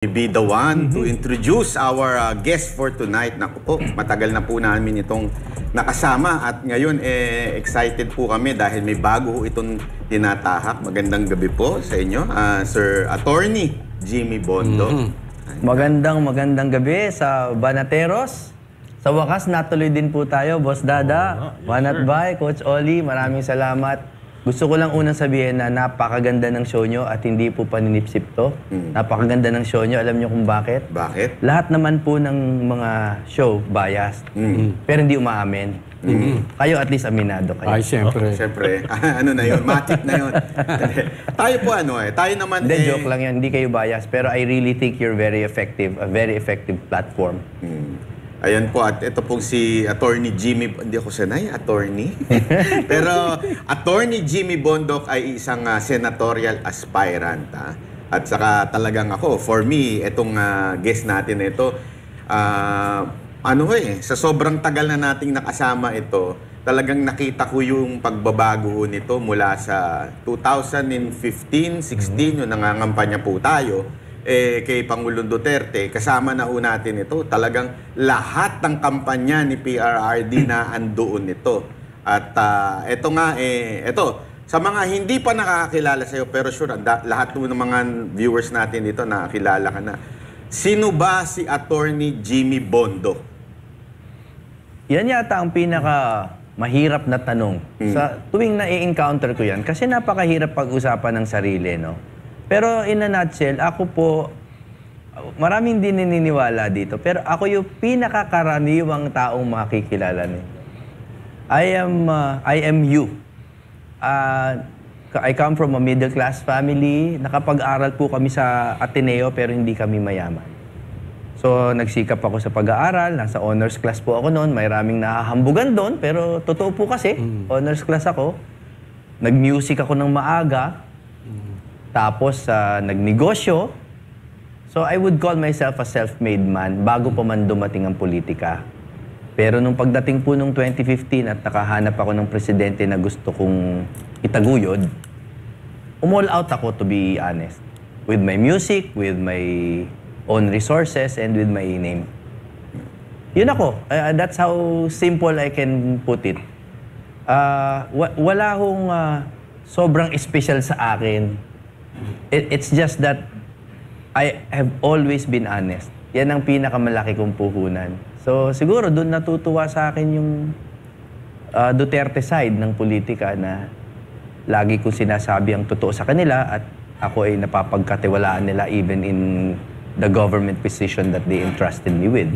Be the one to introduce our guest for tonight. Naku po, matagal na po namin itong nakasama at ngayon excited po kami dahil may bago ho itong tinatahak. Magandang gabi po sa inyo, Sir Attorney Jimmy Bondo. Magandang gabi sa Banateros. Sa wakas, natuloy din po tayo, Boss Dada, Banat Bay, Coach Oli, maraming salamat. Gusto ko lang unang sabihin na napakaganda ng show nyo at hindi po paninipsip to. Napakaganda ng show nyo. Alam nyo kung bakit? Bakit? Lahat naman po ng mga show biased. Pero hindi umaamin. Kayo at least aminado kayo. Ay, siyempre. Siyempre. Ano na yun? Matik na yun. Tayo po tayo naman Hindi, joke lang yan. Hindi kayo biased. Pero I really think you're very effective. A very effective platform. Ayan po, at ito pong si Attorney Jimmy, hindi ako sanay, attorney. Pero Attorney Jimmy Bondoc ay isang senatorial aspirant. At saka talagang ako, for me, itong guest natin na ito, sa sobrang tagal na nating nakasama ito, talagang nakita ko yung pagbabago nito mula sa 2015, 16, yung nangangampanya po tayo. Kay Pangulong Duterte, kasama na ho natin ito. Talagang lahat ng kampanya ni PRRD na andoon nito. At ito nga, sa mga hindi pa nakakakilala sa'yo, pero sure, lahat ng mga viewers natin dito nakakilala ka na. Sino ba si Attorney Jimmy Bondo? Yan yata ang pinaka mahirap na tanong. Sa tuwing na-encounter ko yan, kasi napakahirap pag-usapan ng sarili, no? Pero in a nutshell, ako po, maraming din naniniwala dito, pero ako yung pinakakaraniwang taong makikilala niyo. I am you. I come from a middle class family. Nakapag-aral po kami sa Ateneo pero hindi kami mayaman. So nagsikap ako sa pag-aaral, nasa honors class po ako noon. May raming nahahambugan doon, pero totoo po kasi, honors class ako. Nag-music ako ng maaga. Tapos, nagnegosyo. So, I would call myself a self-made man bago pa man dumating ang politika. Pero nung pagdating po nung 2015 at nakahanap ako ng presidente na gusto kong itaguyod, all out ako, to be honest. With my music, with my own resources, and with my name. Yun ako. That's how simple I can put it. Wala hong sobrang special sa akin. It's just that I have always been honest. Yan ang pinakamalaki kong puhunan. So siguro doon natutuwa sa akin yung Duterte side ng politika na lagi kong sinasabi ang totoo sa kanila at ako ay napapagkatiwalaan nila even in the government position that they entrusted me with.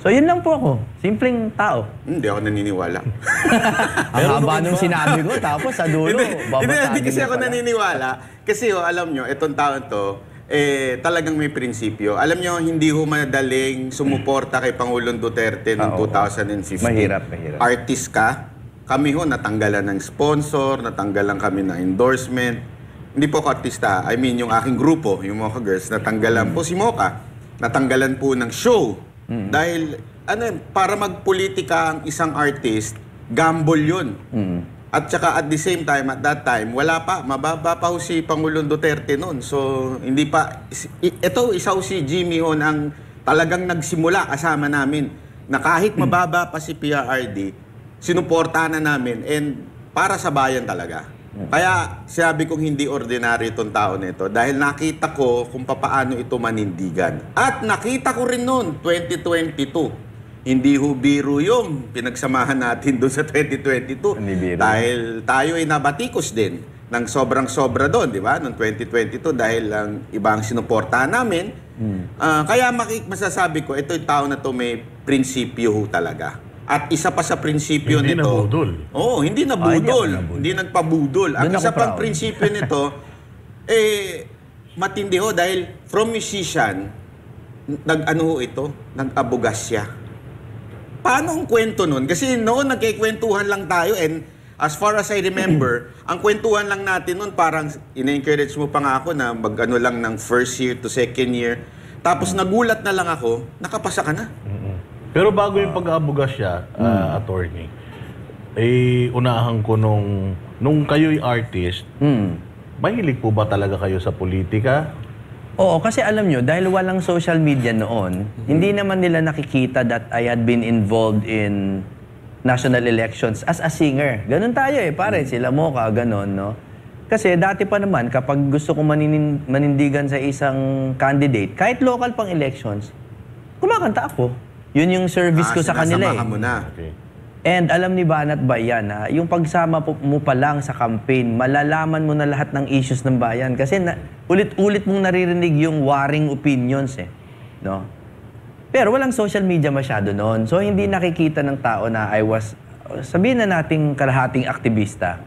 So yun lang po ako. Simpleng tao. Hindi ako naniniwala. Ang haba nung sinabi ko, tapos sa dulo, Hindi kasi ako naniniwala. Kasi alam nyo, itong taon to, talagang may prinsipyo. Alam nyo, hindi ho madaling sumuporta kay Pangulong Duterte noong 2015. Mahirap. Artist ka. Kami ho, natanggalan ng sponsor, natanggalan kami ng endorsement. Hindi po ako artista. I mean, yung aking grupo, yung Mocha Girls, natanggalan po si Mocha. Natanggalan po ng show. Dahil, para magpolitika ang isang artist, gamble yun. At saka at the same time, at that time, mababa pa ho si Pangulong Duterte noon. So, hindi pa, isa ho si Jimmy ho ang talagang nagsimula kasama namin na kahit mababa pa si PRRD, sinuportahan na namin and para sa bayan talaga. Kaya sabi kong hindi ordinary itong tao nito dahil nakita ko kung paano ito manindigan. At nakita ko rin noon, 2022. Hindi ho biro yung pinagsamahan natin doon sa 2022. Dahil tayo ay nabatikos din ng sobrang-sobra doon, di ba? Noong 2022 dahil ang ibang sinuportahan namin. Kaya masasabi ko, ito yung tao na to may prinsipyo ho talaga. At isa pa sa prinsipyo nito... Hindi nabudol. Oo, hindi nabudol. Hindi nagpabudol. Ang isa pang prinsipyo nito, matindi ho dahil from musician, nag-abugas siya. Paano ang kwento nun? Kasi noon nagkikwentuhan lang tayo and as far as I remember, ang kwentuhan lang natin nun parang ina-encourage mo pa nga ako na lang ng first year to second year. Tapos nagulat na lang ako, nakapasa ka na. Pero bago yung pag-aabugas siya, attorney, unahan ko nung kayo'y artist, mahilig po ba talaga kayo sa politika? Oo, kasi alam nyo, dahil walang social media noon, hindi naman nila nakikita that I had been involved in national elections as a singer. Ganon tayo pare, sila Mocha, ganon, no? Kasi dati pa naman, kapag gusto kong manindigan sa isang candidate, kahit local pang elections, kumakanta ako. Yun yung service ko sa kanila sinasamahan mo na. Okay. And alam ni Banat Bayan, yung pagsama mo pa lang sa campaign, malalaman mo na lahat ng issues ng bayan. Kasi ulit-ulit mong naririnig yung warring opinions no? Pero walang social media masyado noon. So hindi nakikita ng tao na I was, sabihin na nating kalahating aktivista.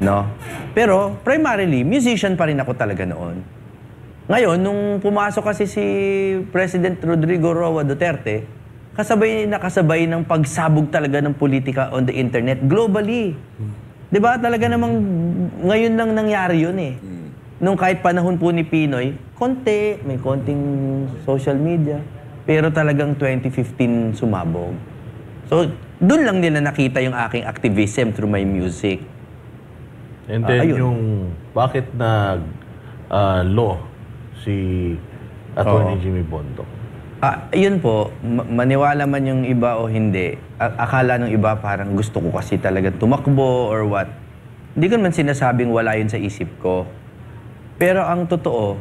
No? Pero primarily, musician pa rin ako talaga noon. Ngayon, nung pumasok kasi si President Rodrigo Roa Duterte, nakasabay ng pagsabog talaga ng politika on the internet globally. 'Di ba? Talaga namang ngayon lang nangyari 'yun Nung kahit panahon po ni Pinoy, may konting social media, pero talagang 2015 sumabog. So, doon lang nila nakita yung aking activism through my music. And then Ayun. yung bakit law si Attorney Jimmy Bondoc? Yun po, maniwala man yung iba o hindi, akala ng iba parang gusto ko kasi talaga tumakbo or what. Hindi ko naman sinasabing wala yun sa isip ko. Pero ang totoo,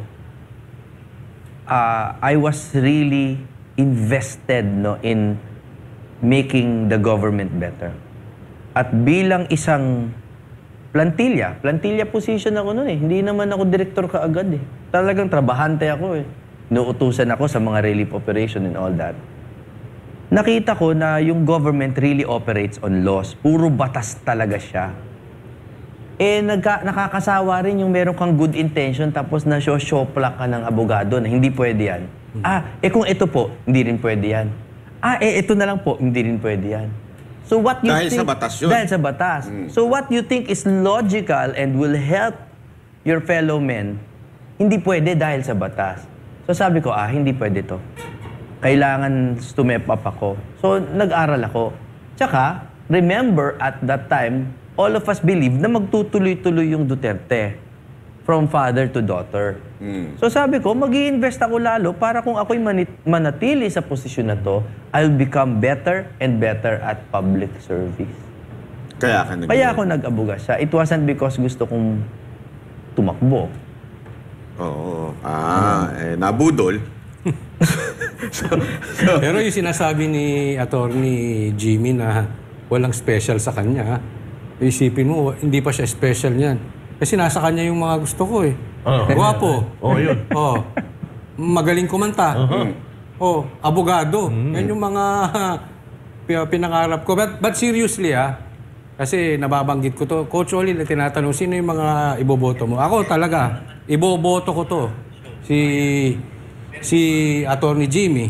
I was really invested in making the government better. At bilang isang plantilla position ako noon Hindi naman ako direktor kaagad Talagang trabahante ako Nuutusan ako sa mga relief operation and all that. Nakita ko na yung government really operates on laws. Puro batas talaga siya. Nakakasawa rin yung meron kang good intention tapos na-shoplak ka ng abogado na hindi pwede yan. Kung ito po, hindi rin pwede yan. Ito na lang po, hindi rin pwede yan. So what you Dahil think, sa batas yun. Dahil sa batas. So what you think is logical and will help your fellow men, hindi pwede dahil sa batas. So sabi ko, hindi pwede to. Kailangan step up ako. So nag-aral ako. Tsaka, remember at that time, all of us believe na magtutuloy-tuloy yung Duterte from father to daughter. So sabi ko, mag-i-invest ako lalo para kung ako'y manatili sa posisyon na to, I'll become better and better at public service. Kaya ako nag-abuga siya. It wasn't because gusto kong tumakbo. Oo. Nabudol. Pero yung sinasabi ni Attorney Jimmy na walang special sa kanya, isipin mo, hindi pa siya special niyan. Kasi nasa kanya yung mga gusto ko Guwapo. Yun. Magaling kumanta. Abogado. Yan yung mga pinangarap ko. But seriously kasi nababanggit ko to. Coach Oli, tinatanong, sino yung mga iboboto mo? Ako talaga, iboboto ko to. Si Attorney Jimmy.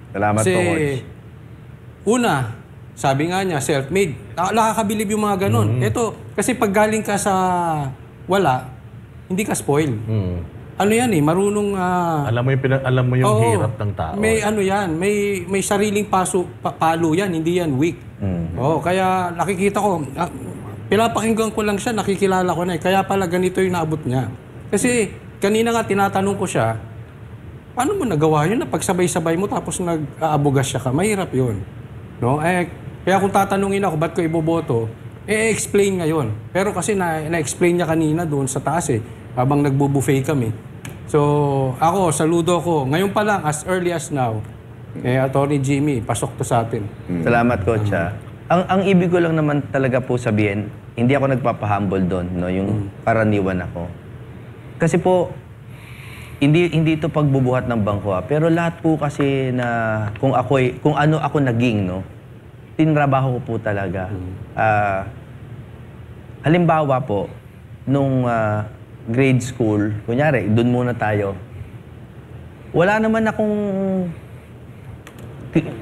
Salamat po, Coach. Una, sabi nga niya, self-made. Nakakabilib yung mga ganun. Ito, kasi pag galing ka sa wala, hindi ka spoil. Ano yan marunong... alam mo yung hirap ng tao. May may sariling palo yan, hindi yan weak. Kaya nakikita ko, pinapakinggan ko lang siya, nakikilala ko na kaya pala ganito yung naabot niya. Kasi kanina nga tinatanong ko siya, paano mo nagawa yun na pagsabay-sabay mo tapos nag-aabugas siya ka? Mahirap yun. No? Kaya kung tatanungin ako, ba't ko iboboto? explain ngayon. Pero kasi na-explain niya kanina doon sa taas habang nagbo-buffet kami. So, ako, saludo ko. Ngayon pa lang, as early as now, Attorney Jimmy, pasok to sa atin. Salamat, Coach. Ang ibig ko lang naman talaga po sabihin, hindi ako nagpapahumble doon, yung karaniwan ako. Kasi po, hindi ito pagbubuhat ng bangko, pero lahat po kasi na kung ano ako naging, tinrabaho ko po talaga. Halimbawa po, nung grade school, kunyari, doon muna tayo. Wala naman akong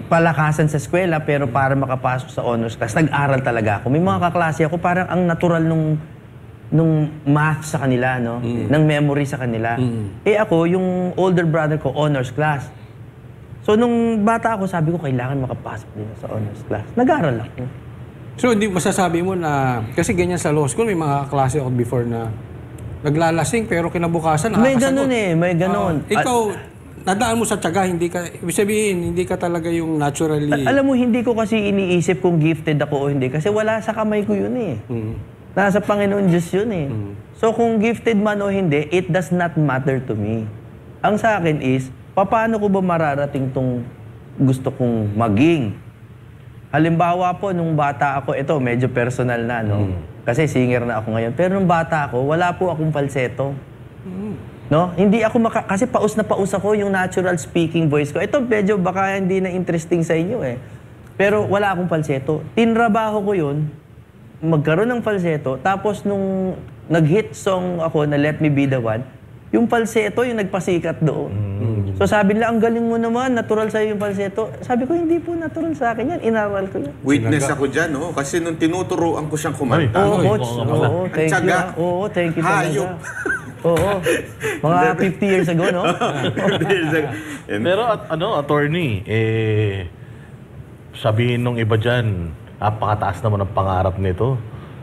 palakasan sa eskwela, pero para makapasok sa honors class, nag-aral talaga ako. May mga kaklase ako, parang ang natural nung math sa kanila, ng memory sa kanila. Ako, yung older brother ko, honors class. So, nung bata ako, sabi ko, kailangan makapasok din sa honors class. Nag-aral ako. So, hindi masasabi mo na, kasi ganyan sa law school, may mga klase ako before na naglalasing pero kinabukasan May nakakasagot. ganun may ganun. Ikaw, nadaan mo sa tiyaga, hindi ka, ibig sabihin, hindi ka talaga yung naturally... Alam mo, hindi ko kasi iniisip kung gifted ako o hindi kasi wala sa kamay ko yun Nasa Panginoon Diyos yun So kung gifted man o hindi, it does not matter to me. Ang sa akin is, paano ko ba mararating tong gusto kong maging? Halimbawa po, nung bata ako, ito medyo personal na, no? Kasi singer na ako ngayon. Pero nung bata ako, wala po akong falsetto. No? Hindi ako kasi paus na paus ako yung natural speaking voice ko. Ito medyo baka hindi na interesting sa inyo Pero wala akong falsetto. Tinrabaho ko yun, magkaroon ng falsetto. Tapos nung nag-hit song ako na Let Me Be The One, yung falsetto yung nagpasikat doon. So sabi nila, ang galing mo naman, natural sa'yo yung falsetto. Sabi ko, hindi po natural sa akin yan. Inaral ko yan. Witness ako dyan, kasi nung tinuturuan ko siyang kumanta. Oo, coach. Ang Oo, thank you. tiyaga. Oo, thank you talaga. Hayop. Oo. Mga 50 years ago, no? Pero attorney, sabihin nung iba dyan, napakataas naman ang pangarap nito.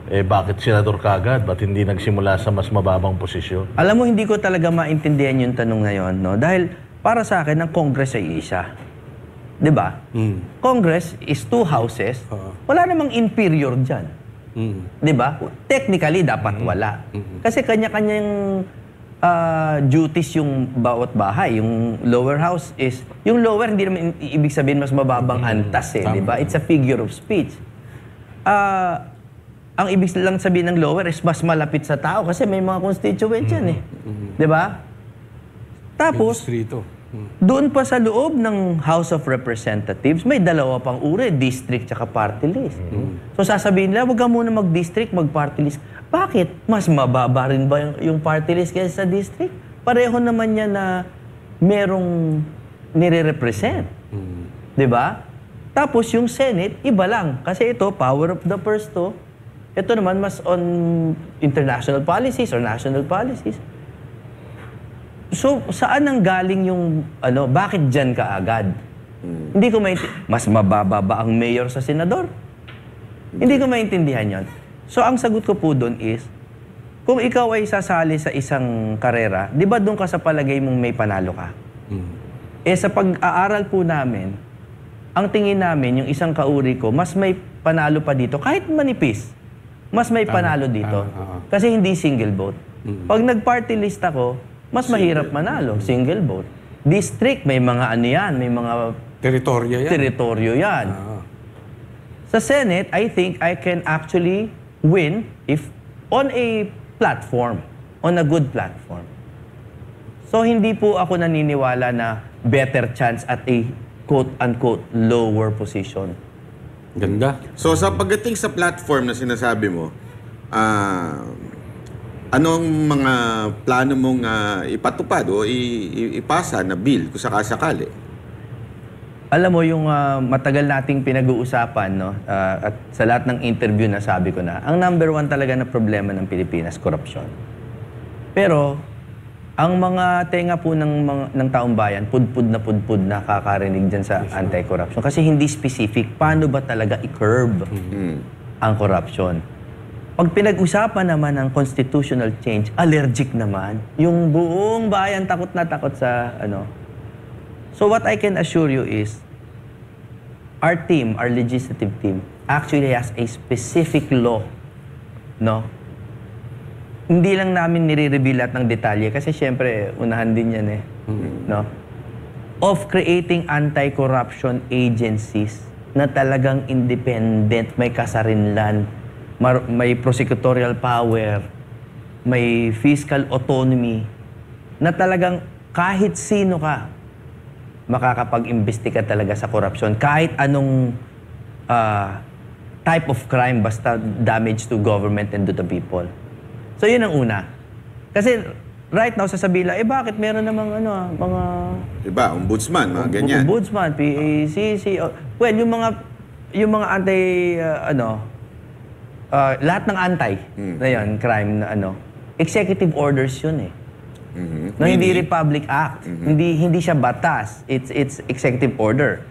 Bakit senador kagad? Ba't hindi nagsimula sa mas mababang posisyon? Alam mo, hindi ko talaga maintindihan yung tanong na yun, no? Dahil para sa akin, ang Congress ay isa. 'Di ba? Congress is 2 houses. Wala namang inferior dyan. 'Di ba? Technically, dapat wala. Kasi kanya-kanyang duties yung bawat bahay. Yung lower house is... Yung lower, hindi naman ibig sabihin mas mababang antas 'di ba? It's a figure of speech. Ang ibig lang sabihin ng lower is mas malapit sa tao kasi may mga constituents yan 'Di ba? Tapos, doon pa sa loob ng House of Representatives, may 2 pang uri, district tsaka party list. So sasabihin nila, wag ka muna mag-district, mag-party list. Bakit? Mas mababa rin ba yung party list kaysa sa district? Pareho naman yan na merong nire-represent. 'Di ba? Tapos yung Senate, iba lang. Kasi ito, power of the purse to. Ito naman mas on international policies or national policies. So, saan nang galing yung, bakit dyan ka agad? Hindi ko mas mababa ba ang mayor sa senador? Hindi ko maintindihan yon. So, ang sagot ko po doon is, kung ikaw ay sasali sa isang karera, di ba doon ka sa palagay mong may panalo ka? Sa pag-aaral po namin, ang tingin namin, yung isang kauri ko, mas may panalo pa dito, kahit manipis, mas may panalo dito. Kasi hindi single vote. Pag nag-party list ako, mas mahirap manalo, single vote. District, may mga may mga teritoryo yan. Sa Senate, I think I can actually win if on a platform, on a good platform. So, hindi po ako naniniwala na better chance at a quote-unquote lower position. Ganda. So sa pagdating sa platform na sinasabi mo, anong mga plano mong ipatupad o ipasa na bill kung sakasakali? Alam mo, yung matagal nating pinag-uusapan, no? At sa lahat ng interview na sabi ko na, ang number 1 talaga na problema ng Pilipinas, korupsyon. Pero, ang mga tenga po ng taong bayan, pudpud na kakarinig dyan sa anti-corruption. Kasi hindi specific, paano ba talaga i-curb ang corruption? Pag pinag-usapan naman ng constitutional change, allergic naman. Yung buong bayan takot na takot sa So what I can assure you is, our team, our legislative team, actually has a specific law, no? Hindi lang namin nire-reveal lahat ng detalye kasi syempre, unahan din yan no? Of creating anti-corruption agencies na talagang independent, may kasarinlan, may prosecutorial power, may fiscal autonomy, na talagang kahit sino ka, makakapag-imbestiga talaga sa korupsyon. Kahit anong type of crime, basta damage to government and to the people. So, yun ang una. Kasi right now, sasabihin lang, bakit meron namang mga... Diba, ombudsman, mga ganyan. Ombudsman, PACC. Well, yung mga anti, lahat ng anti na yun, crime na executive orders yun No, hindi Republic Act. Hindi siya batas. It's executive order.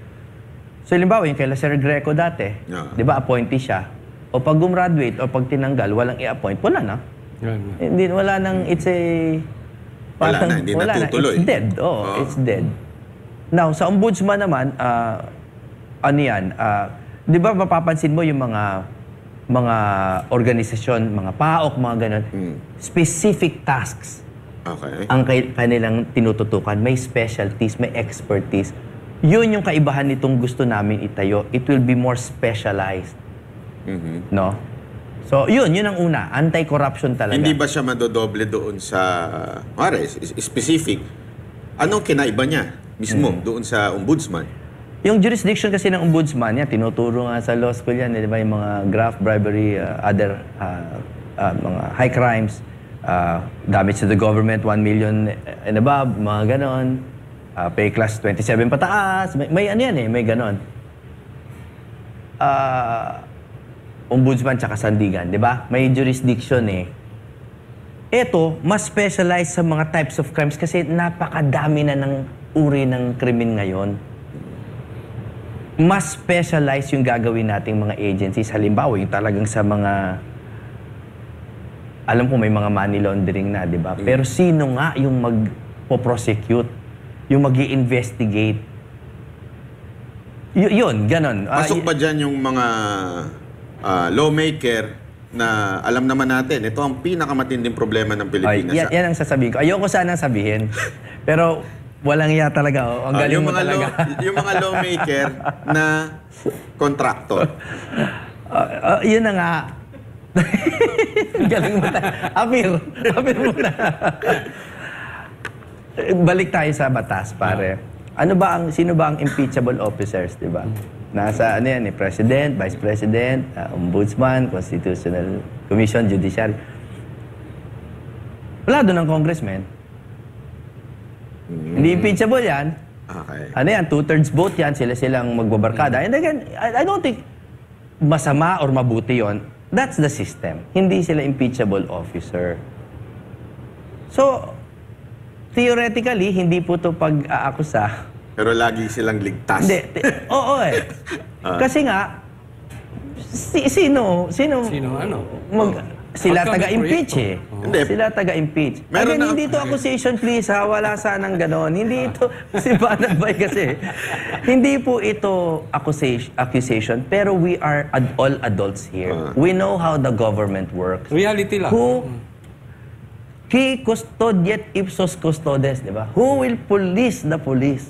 So, halimbawa, yung kay Sir Greco dati, di ba, appointee siya. O pag gumraduate o pag tinanggal, walang i-appoint, wala na. Hindi, wala nang, it's a... Wala na, hindi natutuloy. It's dead. It's dead. Now, sa ombudsman naman, ano yan, di ba mapapansin mo yung mga organisasyon, mga PAOK, mga ganun, specific tasks Okay. ang kanilang tinututukan. May specialties, may expertise. Yun yung kaibahan nitong gusto namin itayo. It will be more specialized. No? So, yun ang una. Anti-corruption talaga. Hindi ba siya madodoble doon sa, specific? Anong kinaiba niya mismo doon sa ombudsman? Yung jurisdiction kasi ng ombudsman, yan, tinuturo nga sa law school yan, di ba, yung mga graft, bribery, other mga high crimes, damage to the government, 1 million and above, mga ganon, pay class 27 pataas, may ano yan may ganon. Ombudsman tsaka sandigan, di ba? May jurisdiction Ito, mas specialized sa mga types of crimes kasi napakadami na ng uri ng krimen ngayon. Mas specialized yung gagawin nating mga agencies. Halimbawa, yung talagang sa mga... Alam ko may mga money laundering na, di ba? Pero sino nga yung magpo-prosecute? Yung mag-i-investigate? Yun, ganon. Pasok ba dyan yung mga lawmaker na alam naman natin, ito ang pinakamatinding problema ng Pilipinas. Yan ang sasabihin ko. Ayoko sanang sabihin. Pero walang iya talaga. Ang galing mo talaga. Yung mga lawmaker na kontraktor. Yun na nga. Galing mo na. Apir muna. Balik tayo sa batas, pare. Sino ba ang impeachable officers, di ba? Nasa President, Vice President, Ombudsman, Constitutional Commission, Judiciary. Wala doon ang congressman. Hindi impeachable yan. Okay. 2/3 vote yan, sila-silang magbabarkada. And again, I don't think masama or mabuti yon. That's the system. Hindi sila impeachable officer. So, theoretically, hindi po ito pag-aakusa. Pero lagi silang ligtas. Hindi. Oo Kasi nga, sino sila taga-impeach Hindi. Sila taga-impeach. Meron Again, na- hindi ito accusation, please ha. Wala sanang ganon. Hindi ito, si Banabay kasi. Hindi po ito accusation, pero we are all adults here. We know how the government works. Reality lang. Qui custodiet ipsos custodes, di ba? Who will police the police?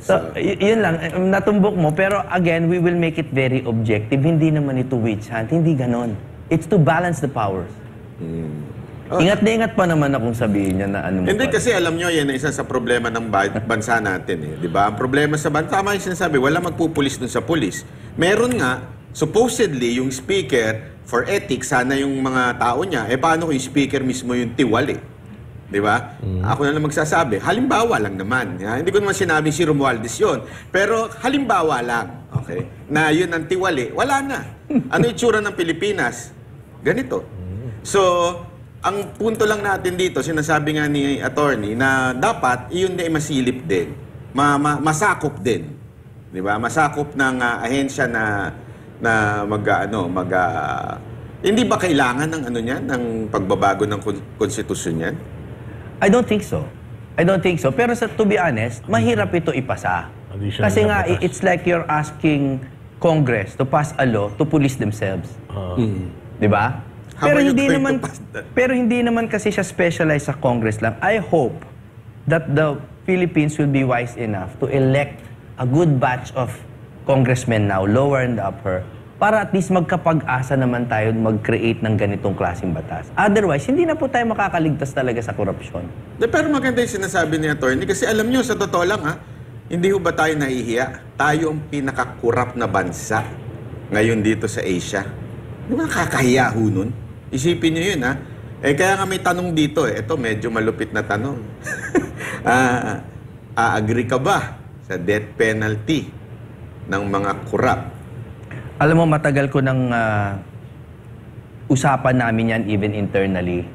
So, yun lang. Natumbok mo. Pero again, we will make it very objective. Hindi naman ito witch hunt. Hindi ganon. It's to balance the powers. Ingat na ingat pa naman akong sabihin niya na ano mo. Hindi pa. kasi alam nyo, yan ang isa sa problema ng bansa natin. Di ba? Ang problema sa bansa, tama yung sinasabi, wala magpupulis dun sa pulis. Meron nga, supposedly, yung speaker for ethics, sana yung mga tao niya, paano kung yung speaker mismo yung tiwali? Di ba? Ako na lang magsasabi. Halimbawa lang naman. Hindi ko naman sinabing si Romualdez yun. Pero halimbawa lang. Okay? Na yun ang tiwali. Wala na. Ano yung itsura ng Pilipinas? Ganito. So, ang punto lang natin dito, sinasabi nga ni attorney, na dapat yun na masilip din. Masakop din. Di ba? Masakop ng ahensya na hindi ba kailangan ng ng pagbabago ng konstitusyon yan? I don't think so. Pero to be honest, mahirap ito ipasa. Additional Kasi na nga, batas. it's like you're asking Congress to pass a law to police themselves. Di ba? How are you going to pass that? Pero hindi naman kasi siya specialized sa Congress lang. I hope that the Philippines will be wise enough to elect a good batch of congressmen now, lower and upper, para at least magkapag-asa naman tayo mag-create ng ganitong klaseng batas. Otherwise, hindi na po tayo makakaligtas talaga sa korupsyon. Pero maganda yung sinasabi ni attorney kasi alam nyo, sa totoo lang hindi ho ba tayo nahihiya? Tayo ang pinakakurap na bansa ngayon dito sa Asia. Di ba nakakahiya ho nun? Isipin nyo yun kaya nga may tanong dito Ito medyo malupit na tanong. Agree ka ba sa death penalty ng mga kurap? Alam mo, matagal ko nang usapan namin yan even internally.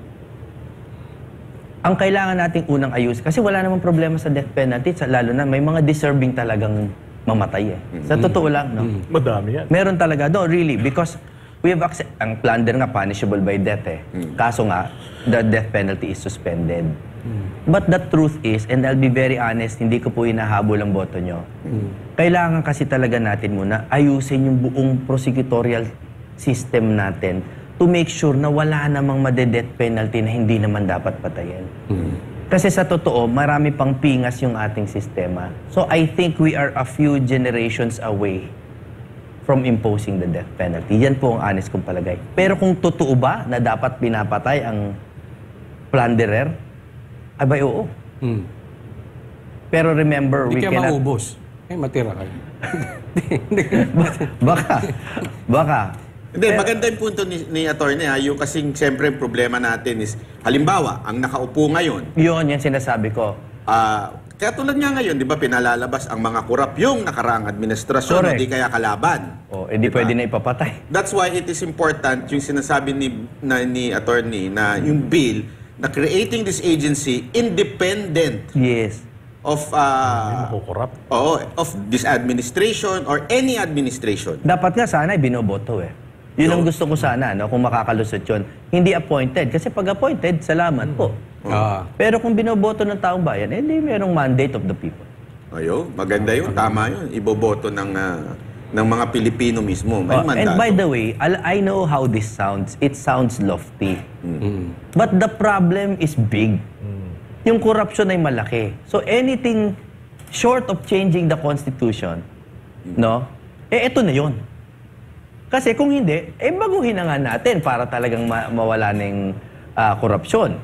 Ang kailangan nating unang ayus, kasi wala namang problema sa death penalty, lalo na may mga deserving talagang mamatay Sa totoo lang, no? Madami yan. Meron talaga, no, really, because ang plunder nga punishable by death eh. Kaso nga, the death penalty is suspended. But the truth is, and I'll be very honest, hindi ko po hinahabol ang boto nyo. Kailangan kasi talaga natin muna ayusin yung buong prosecutorial system natin to make sure na wala namang made-death penalty na hindi naman dapat patayin. Kasi sa totoo, marami pang pingas yung ating sistema. So I think we are a few generations away from imposing the death penalty. Yan po ang honest kong palagay. Pero kung totoo ba na dapat pinapatay ang plunderer, abay oo. Pero remember, Hindi we kaya cannot... maubos. Matira kayo. Baka. Hindi, maganda yung punto ni attorney yung kasing siyempre yung problema natin is, halimbawa, ang nakaupo ngayon, Yun, yan sinasabi ko. kaya tulad nga ngayon, di ba, pinalalabas ang mga kurap yung nakaraang administrasyon, Correct. hindi kaya kalaban. Hindi Diba? pwede na ipapatay. That's why it is important yung sinasabi ni attorney na yung bill na creating this agency independent Yes. of Makukurap. of this administration or any administration. Dapat nga sana binoboto eh. Yun ang gusto ko sana, no, kung makakalusot yun. Hindi appointed. Kasi pag appointed, salamat po. Pero kung binoboto ng taong bayan, hindi merong mandate of the people. Ayo, maganda yun, tama yun. Iboboto ng mga Pilipino mismo. May mandato. And by the way, I know how this sounds. It sounds lofty. But the problem is big. Yung corruption ay malaki. So anything short of changing the Constitution, no? Ito na yun. Kasi kung hindi, baguhin na nga natin para talagang mawala na yung korupsyon.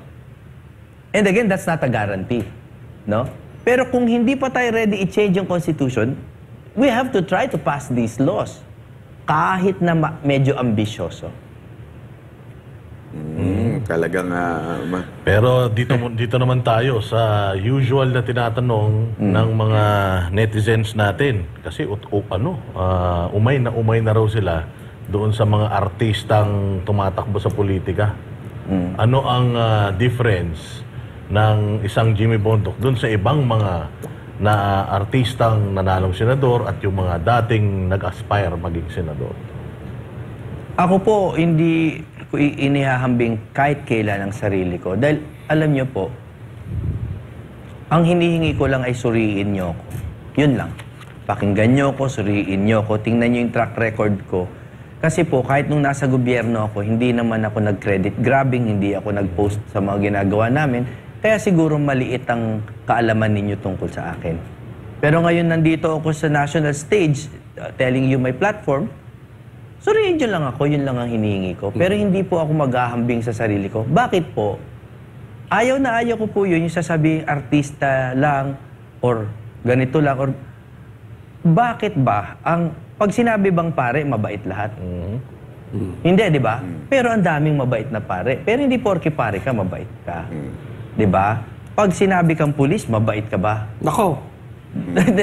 And again, that's not a guarantee. No? Pero kung hindi pa tayo ready i-change yung Constitution, we have to try to pass these laws. Kahit na medyo ambisyoso. Talagang Pero dito naman tayo sa usual na tinatanong ng mga netizens natin. Kasi umay na raw sila doon sa mga artistang tumatakbo sa politika. Ano ang difference ng isang Jimmy Bondoc doon sa ibang mga na artistang nanalong senador at yung mga dating nag-aspire maging senador? Ako po, hindi ko inihahambing kahit kailan ang sarili ko. Dahil, alam nyo po, ang hinihingi ko lang ay suriin nyo ako. Yun lang. Pakinggan nyo ako, suriin nyo ako, tingnan nyo yung track record ko. Kasi po, kahit nung nasa gobyerno ako, hindi naman ako nag-credit grabbing, hindi ako nag-post sa mga ginagawa namin. Kaya siguro maliit ang kaalaman ninyo tungkol sa akin. Pero ngayon nandito ako sa national stage, telling you my platform, suriin nyo lang ako, yun lang ang hinihingi ko. Pero hindi po ako maghahambing sa sarili ko. Bakit po? Ayaw na ayaw ko po yun, yung sasabing artista lang, or ganito lang, or bakit ba? Pag sinabi bang pare, mabait lahat? Hindi, di ba? Pero ang daming mabait na pare. Pero hindi porke pare ka, mabait ka. Di ba? Pag sinabi kang pulis, mabait ka ba? Nako.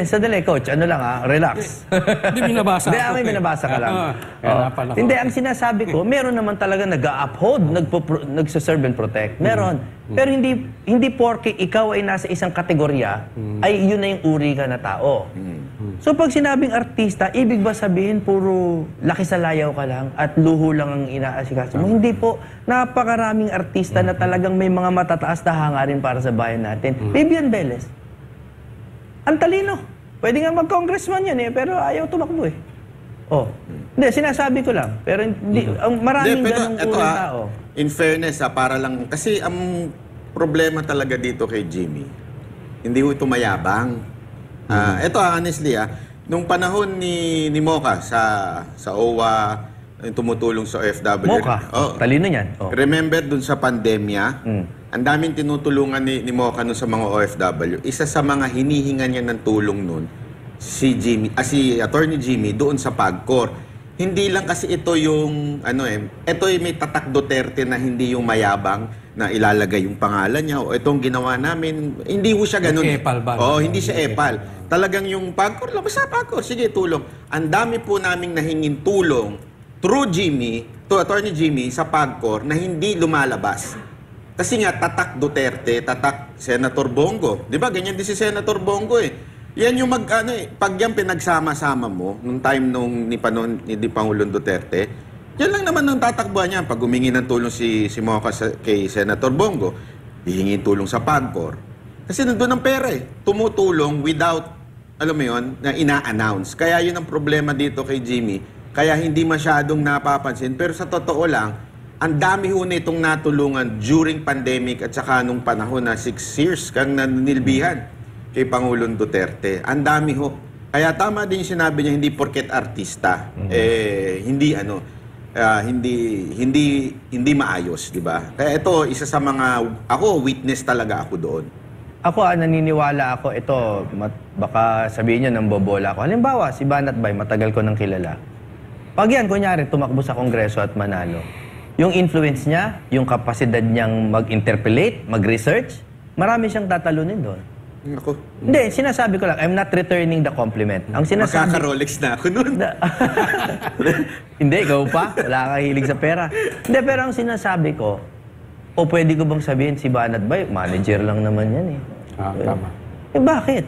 Sadali, coach. Ano lang relax. Hindi binabasa Hindi, ako, may binabasa ka lang. Hanapan ako. Hindi, ang sinasabi ko, meron naman talaga nag-uphold, nagsaserve and protect. Meron. Pero hindi porke ikaw ay nasa isang kategorya, ay yun na yung uri ka na tao. So pag sinabing artista, ibig ba sabihin puro laki sa layaw ka lang at luho lang ang inaasikaso mo? Hindi po. Napakaraming artista na talagang may mga matataas na hangarin para sa bayan natin. Vivian Velez. Ang talino. Pwede nga mag-congressman yan pero ayaw tumakbo Hindi, sinasabi ko lang. Pero hindi, maraming ganong eto, urang tao. in fairness, para lang, kasi ang problema talaga dito kay Jimmy, hindi ko ito mayabang. Ito honestly, nung panahon ni Mocha sa OWA, yung tumutulong sa OFW. Mocha, talino yan. Remember dun sa pandemya, ang daming tinutulungan ni Mocha nun sa mga OFW. Isa sa mga hinihinga niya ng tulong nun, si Attorney Jimmy doon sa PAGCOR. Hindi lang kasi ito yung ito yung may tatak Duterte na hindi yung mayabang na ilalagay yung pangalan niya o itong ginawa namin. Hindi ho siya ganun. Epal ba? Hindi siya epal. Talagang yung PAGCOR, basta PAGCOR, sige tulong. Ang dami po naming nahingin tulong through Attorney Jimmy sa PAGCOR na hindi lumalabas. Kasi nga, tatak Duterte, tatak Senator Bongo. Di ba? Ganyan din si Senator Bongo Yan yung pag yan pinagsama-sama mo, nung time ni Pangulong Duterte, Yan lang naman ang tatakbuhan niya. Pag humingi ng tulong si Mocha kay Senator Bongo, hihingi tulong sa PAGCOR. Kasi nandun ang pera eh. Tumutulong without, alam mo yun, na ina-announce. Kaya yun ang problema dito kay Jimmy. Kaya hindi masyadong napapansin. Pero sa totoo lang, ang dami ho na itong natulungan during pandemic at saka nung panahon na 6 years kang nanilbihan kay Pangulong Duterte. Ang dami ho. Kaya tama din yung sinabi niya, hindi porket artista. Hindi maayos, di ba? Kaya ito, isa sa mga, ako, witness talaga ako doon. Ako, naniniwala ako, ito, baka sabihin nyo nang bobola ako. Halimbawa, si Banat Bay, matagal ko nang kilala. Pag yan, kunyari, tumakbo sa Kongreso at manalo, yung influence niya, yung kapasidad niyang mag-interpolate, mag-research, marami siyang tatalunin doon. Ako, Hindi, sinasabi ko lang, I'm not returning the compliment. Ang sinasabi... magkaka-Rolex na ako noon. Hindi, ikaw pa. Wala kang hilig sa pera. Hindi, pero ang sinasabi ko, o pwede ko bang sabihin si Banat Bay, manager lang naman yan eh. Tama. Bakit?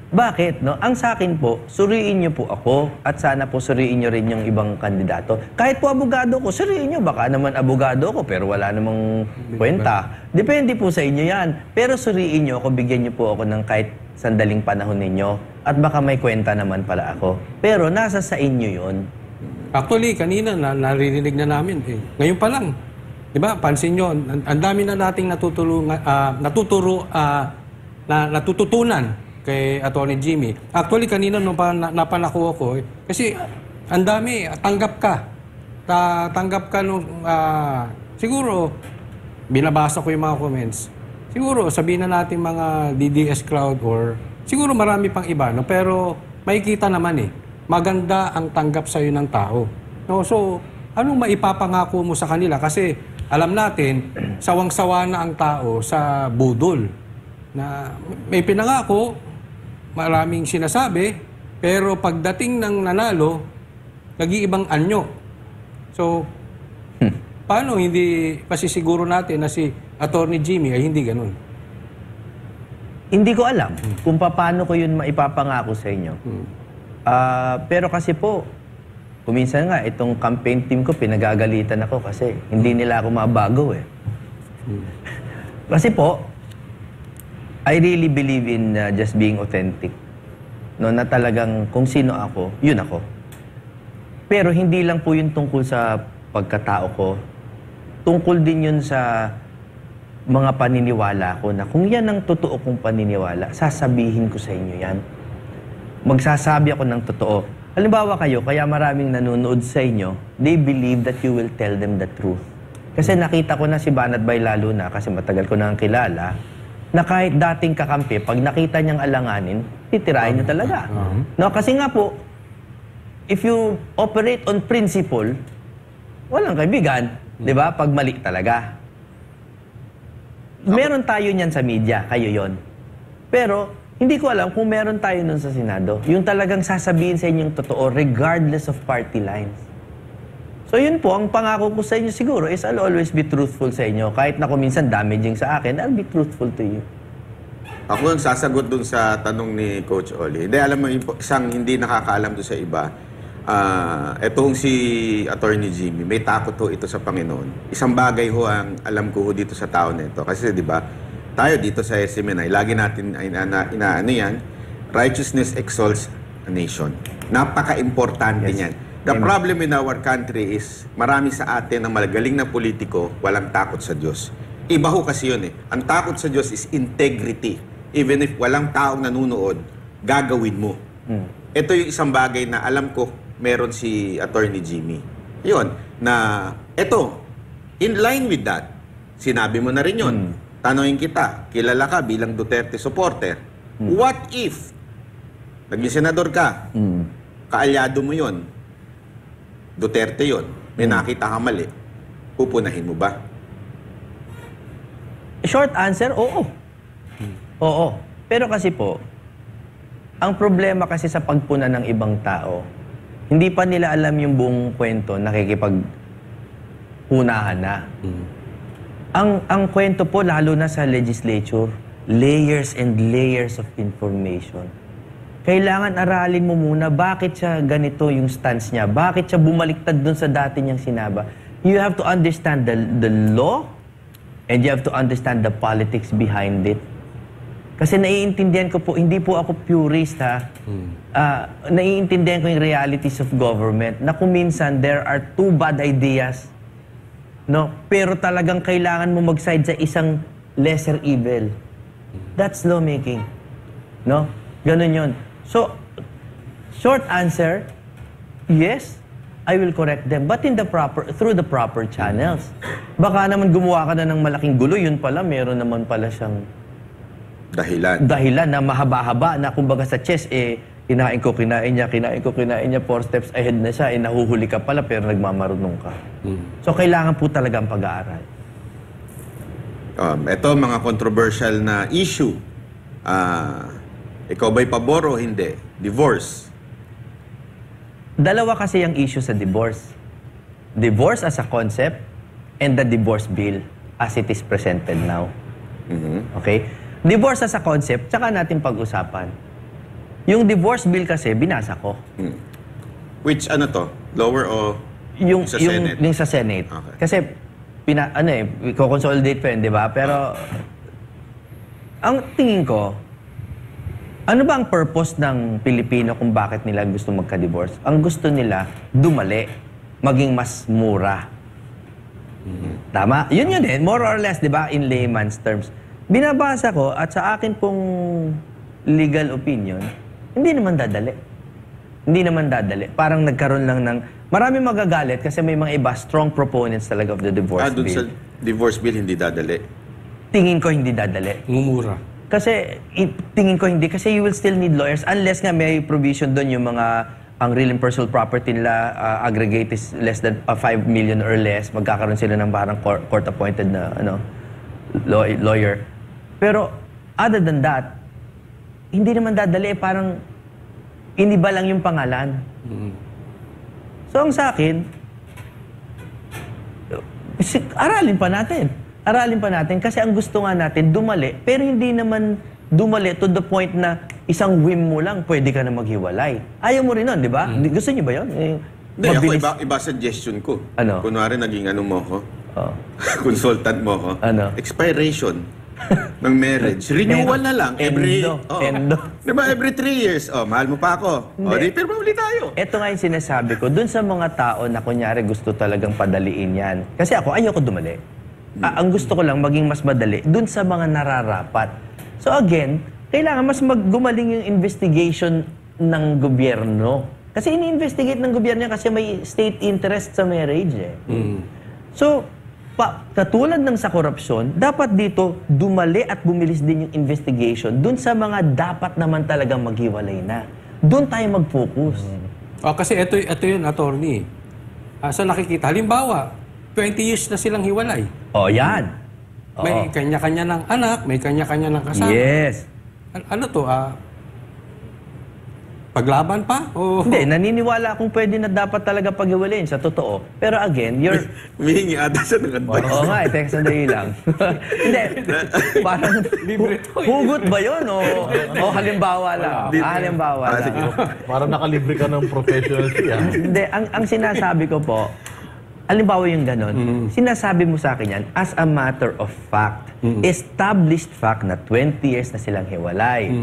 Bakit? No? Ang sa akin po, suriin niyo po ako at sana po suriin niyo rin yung ibang kandidato. Kahit po abogado ko, suriin niyo. Baka naman abogado ko pero wala namang kwenta. Depende po sa inyo yan. Pero suriin niyo ako, bigyan niyo po ako ng kahit sandaling panahon ninyo. At baka may kwenta naman pala ako. Pero nasa sa inyo yon. Actually, kanina naririnig na namin. Ngayon pa lang. Di ba? Pansin nyo, ang dami na nating natututunan kay Atty. Jimmy. Actually, kanina nung napanako ako, kasi ang dami, tanggap ka. Tanggap ka nung, siguro, binabasa ko yung mga comments. Siguro, sabihin na natin mga DDS crowd or siguro marami pang iba, no? Pero makikita naman maganda ang tanggap sa'yo ng tao. No? So, anong maipapangako mo sa kanila? Kasi alam natin, sawang-sawa na ang tao sa budol. Na may pinangako, maraming sinasabi, pero pagdating ng nanalo, nag-iibang anyo. So, paano hindi pasisiguro natin na si Atty. Jimmy ay hindi ganun? Hindi ko alam kung paano ko yun maipapangako sa inyo. Pero kasi po, kuminsan nga, itong campaign team ko, pinagagalitan ako kasi hindi nila ako mabago eh. Kasi po, I really believe in just being authentic. No, na talagang kung sino ako, yun ako. Pero hindi lang po yun tungkol sa pagkatao ko. Tungkol din yun sa mga paniniwala ko na kung yan ang totoo kong paniniwala, sasabihin ko sa inyo yan. Magsasabi ako ng totoo. Halimbawa kayo, kaya maraming nanonood sa inyo, they believe that you will tell them the truth. Kasi nakita ko na si Banat Bay lalo na, kasi matagal ko na ang kilala, na kahit dating kakampi, pag nakita niyang alanganin, titirahin niya talaga. No, kasi nga po, if you operate on principle, walang kaibigan, di ba? Pag mali talaga. Meron tayo niyan sa media, kayo yon. Pero, hindi ko alam kung meron tayo nun sa Senado. Yung talagang sasabihin sa inyong totoo, regardless of party lines. So yun po, ang pangako ko sa inyo siguro is I'll always be truthful sa inyo. Kahit na kung minsan damaging sa akin, I'll be truthful to you. Ako yung sasagot dun sa tanong ni Coach Oli. Hindi, alam mo, isang hindi nakakaalam doon sa iba. Etong si Atty. Jimmy, may takot ho ito sa Panginoon. Isang bagay ho ang alam ko ho dito sa tao na ito. Kasi di ba, tayo dito sa SMNI, lagi natin inaano yan, righteousness exalts a nation. Napaka-importante niyan. The problem in our country is, marami sa atin ng malagaling na politiko, walang takot sa Diyos. Iba ho kasi yun eh. Ang takot sa Diyos is integrity. Even if walang taong nanunood, gagawin mo. Ito yung isang bagay na alam ko meron si Atty. Jimmy. Yun, na ito, in line with that, sinabi mo na rin yun. Tanongin kita, kilala ka bilang Duterte supporter. What if, naging senador ka, kaalyado mo yun, Duterte yun, may nakita ka mali, pupunahin mo ba? Short answer, oo. Oo. Pero kasi po, ang problema kasi sa pagpuna ng ibang tao, hindi pa nila alam yung buong kwento, nakikipagpunahan na. Ang kwento po, lalo na sa legislature, layers and layers of information. kailangan aralin mo muna bakit siya ganito yung stance niya, bakit siya bumaliktad dun sa dati niyang sinaba. You have to understand the law and you have to understand the politics behind it. Kasi naiintindihan ko po, hindi po ako purist ha. Naiintindihan ko yung realities of government na kung minsan there are two bad ideas, no? Pero talagang kailangan mo mag-side sa isang lesser evil. That's lawmaking. No? Ganun yun. So, short answer, yes, I will correct them. But through the proper channels. Baka naman gumawa ka na ng malaking gulo, yun pala, meron naman pala siyang dahilan na mahaba-haba na kumbaga sa chess, kinain niya, 4 steps ahead na siya, nahuhuli ka pala pero nagmamarunong ka. So, kailangan po talaga ang pag-aaral. Ito, mga controversial na issue. Ikaw ba'y pabor o hindi? Divorce. Dalawa kasi ang issue sa divorce. Divorce as a concept and the divorce bill as it is presented now. Okay? Divorce as a concept, tsaka natin pag-usapan. Yung divorce bill kasi, binasa ko. Which ano to? Lower o Yung sa Senate? Yung sa Senate. Okay. Kasi, i-consolidate pa yun, di ba? Pero, ang tingin ko, ano ba ang purpose ng Pilipino kung bakit nila gusto magka-divorce? Ang gusto nila, dumali, maging mas mura. Tama? Yun din, more or less, di ba, in layman's terms. Binabasa ko at sa akin pong legal opinion, hindi naman dadali. Hindi naman dadali. Parang nagkaroon lang ng... Marami magagalit kasi may mga iba strong proponents talaga of the divorce Dun bill. sa divorce bill, hindi dadali. Tingin ko hindi dadali. Mumura. Kasi tingin ko hindi kasi you will still need lawyers unless nga may provision doon yung mga ang real and personal property nila aggregate is less than 5 million or less, magkakaroon sila ng parang court appointed na lawyer. Pero other than that, hindi naman dadali, parang iniba lang yung pangalan. So ang sa akin, aralin pa natin. Aralin pa natin kasi ang gusto nga natin dumali, pero hindi naman dumali to the point na isang whim mo lang, pwede ka na maghiwalay. Ayaw mo rin nun, di ba? Gusto niyo ba yun? Hindi, ako iba suggestion ko. Ano? Kunwari naging ano mo ko, Oh. consultant mo ko. Ano? Expiration ng marriage. Renewal na lang. Endo. Di ba every 3 years? Mahal mo pa ako. Hindi. Di pirma ulit tayo. Ito nga yung sinasabi ko, dun sa mga tao na kunyari gusto talagang padaliin yan. Kasi ako, ayoko dumali. Ang gusto ko lang maging mas madali dun sa mga nararapat. So again, kailangan mas gumaling yung investigation ng gobyerno. Kasi ini-investigate ng gobyerno yan kasi may state interest sa marriage eh. So, katulad ng sa korupsyon, dapat dito dumali at bumilis din yung investigation dun sa mga dapat naman talagang maghiwalay na. Doon tayo mag-focus. Kasi ito yun, attorney. Sa nakikita, halimbawa, 20 years na silang hiwalay. Yan. May kanya-kanya ng anak, may kanya-kanya ng kasama. Yes. Ano to? Paglaban pa? O... Hindi, naniniwala akong pwede na dapat talaga paghiwalayin sa totoo. Pero again, Humihingi ata siya ng advice. Oo nga, teka sandali lang. Hindi, parang hugot ba yun o halimbawa lang? Halimbawa lang. Parang nakalibre ka ng professional siya. Hindi, ang sinasabi ko po, halimbawa yung ganon, sinasabi mo sa akin yan as a matter of fact. Established fact na 20 years na silang hiwalay.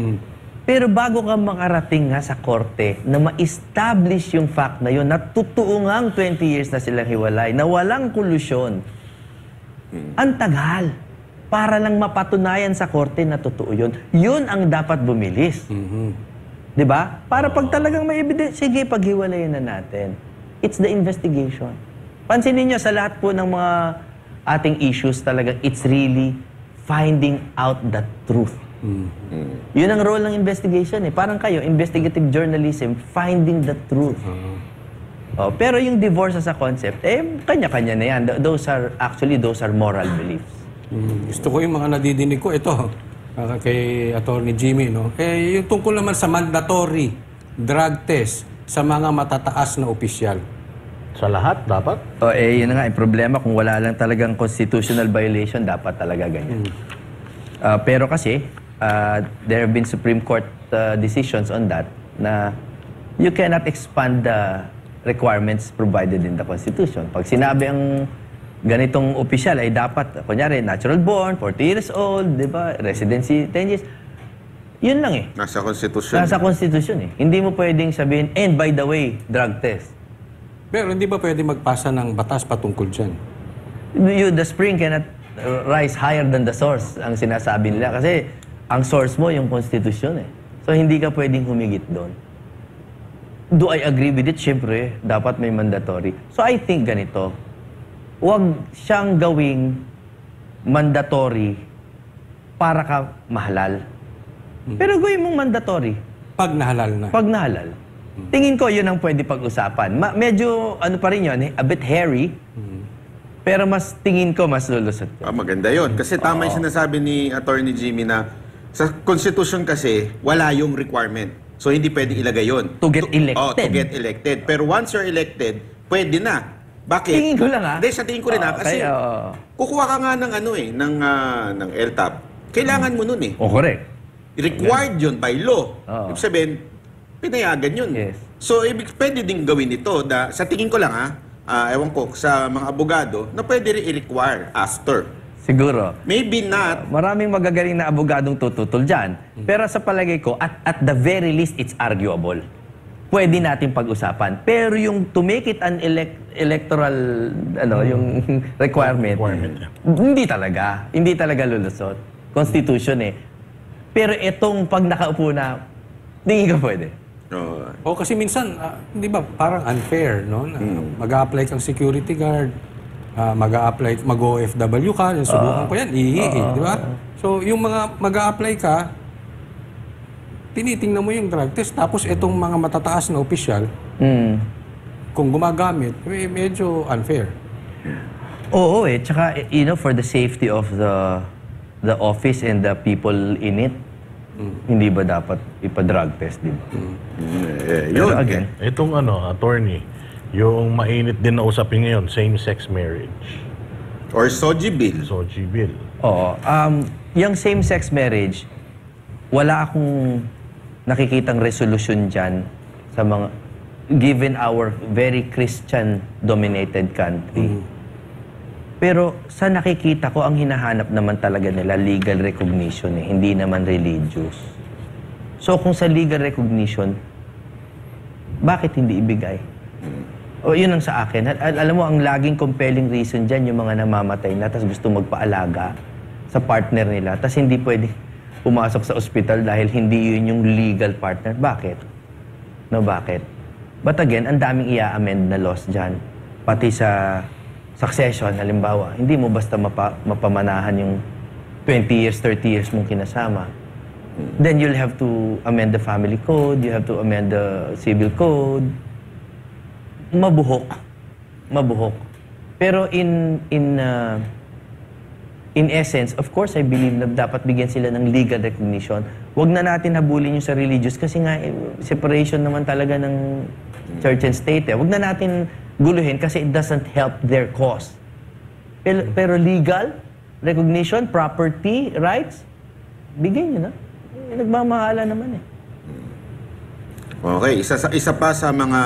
Pero bago ka makarating nga sa korte na ma-establish yung fact na yun, na totoo ngang 20 years na silang hiwalay, na walang kolusyon, ang tagal. Para lang mapatunayan sa korte na totoo yun. Yun ang dapat bumilis. Diba? Para pag talagang may evidence, sige, paghiwalayan na natin. It's the investigation. Pansinin nyo, sa lahat po ng mga ating issues talagang, it's really finding out the truth. Yun ang role ng investigation eh. Parang kayo, investigative journalism, finding the truth. Pero yung divorce as a concept, kanya-kanya na yan. Those are moral beliefs. Gusto ko yung mga nadidinig ko. Ito, kay Attorney Jimmy, no? Yung tungkol naman sa mandatory drug test sa mga matataas na opisyal. Sa lahat, dapat? Yun na nga, yung problema, kung wala lang talagang constitutional violation, dapat talaga ganyan. Pero kasi, there have been Supreme Court decisions on that na you cannot expand the requirements provided in the Constitution. Pag sinabi ang ganitong opisyal ay dapat, kunyari, natural born, 40 years old, di ba? Residency, 10 years. Yun lang eh. Nasa konstitusyon. Nasa Constitution eh. Hindi mo pwedeng sabihin, and by the way, drug test. Pero hindi ba pwede magpasa ng batas patungkol dyan? The spring cannot rise higher than the source, ang sinasabi nila. Kasi ang source mo, yung Constitution eh. So hindi ka pwedeng humigit doon. Do I agree with it? Siyempre, dapat may mandatory. So I think ganito, huwag siyang gawing mandatory para ka mahalal. Pero gawin mong mandatory Pag nahalal na. pag nahalal. Tingin ko yun ang pwede pag-usapan. Medyo ano pa rin yun, a bit hairy. Pero mas tingin ko mas lulusot. Maganda yon. Kasi tama yung sinasabi ni Attorney Jimmy na sa Constitution kasi wala yung requirement. So hindi pwede ilagay yon. To get elected. To get elected. Pero once you're elected, pwede na. Bakit? Tingin ko lang ha. Hindi, sa tingin ko rin ha. Kasi kukuha ka nga ng ano eh, ng LTAP. Kailangan mo nun eh. Oh, correct. Required yun by law. Oo. Ibig sabihin, pinayagan yun. Yes. So, pwede din gawin ito. Sa tingin ko lang ewan ko, sa mga abogado, na pwede rin i-require after. Siguro. Maybe not. Maraming magagaling na abogadong tututol dyan. Pero sa palagay ko, at the very least, it's arguable. Pwede natin pag-usapan. Pero yung to make it an electoral, yung requirement, hindi talaga. Hindi talaga lulusot. Constitution eh. Pero itong pag nakaupo na, hindi ka pwede. O kasi minsan, di ba, parang unfair, no? Mag-a-apply kang security guard, mag-a-apply, mag-OFW ka, subukan ko yan, di ba? So, yung mga mag-a-apply ka, tinitingnan mo yung drug test, tapos itong mga matataas na opisyal, kung gumagamit, medyo unfair. Oo eh. Tsaka, for the safety of the office and the people in it, hindi ba dapat ipa-drug test, di ba? Yun. Pero again, Itong attorney, yung mainit din na usapin ngayon, same-sex marriage. Or SOGI bill. SOGI bill. oo. Yung same-sex marriage, wala akong nakikitang resolution dyan sa mga, given our very Christian-dominated country. Pero sa nakikita ko, ang hinahanap naman talaga nila legal recognition eh, hindi naman religious. So kung sa legal recognition, bakit hindi ibigay? O yun ang sa akin. Alam mo, ang laging compelling reason dyan, yung mga namamatay na, tapos gusto magpaalaga sa partner nila, tapos hindi pwede pumasok sa ospital dahil hindi yun yung legal partner. Bakit? No, bakit? But again, ang daming i-amend na laws dyan. Pati sa succession, halimbawa, hindi mo basta mapamanahan yung 20 years, 30 years mong kinasama. Then you'll have to amend the family code, you have to amend the civil code. Mabuhok. Mabuhok. Pero in essence, of course, I believe na dapat bigyan sila ng legal recognition. Huwag na natin habulin yung sa religious kasi nga, separation naman talaga ng church and state. Huwag na natin guluhin kasi it doesn't help their cause. Pero legal recognition, property, rights, bigyan nyo na. Nagmamahala naman eh. Okay, isa pa sa mga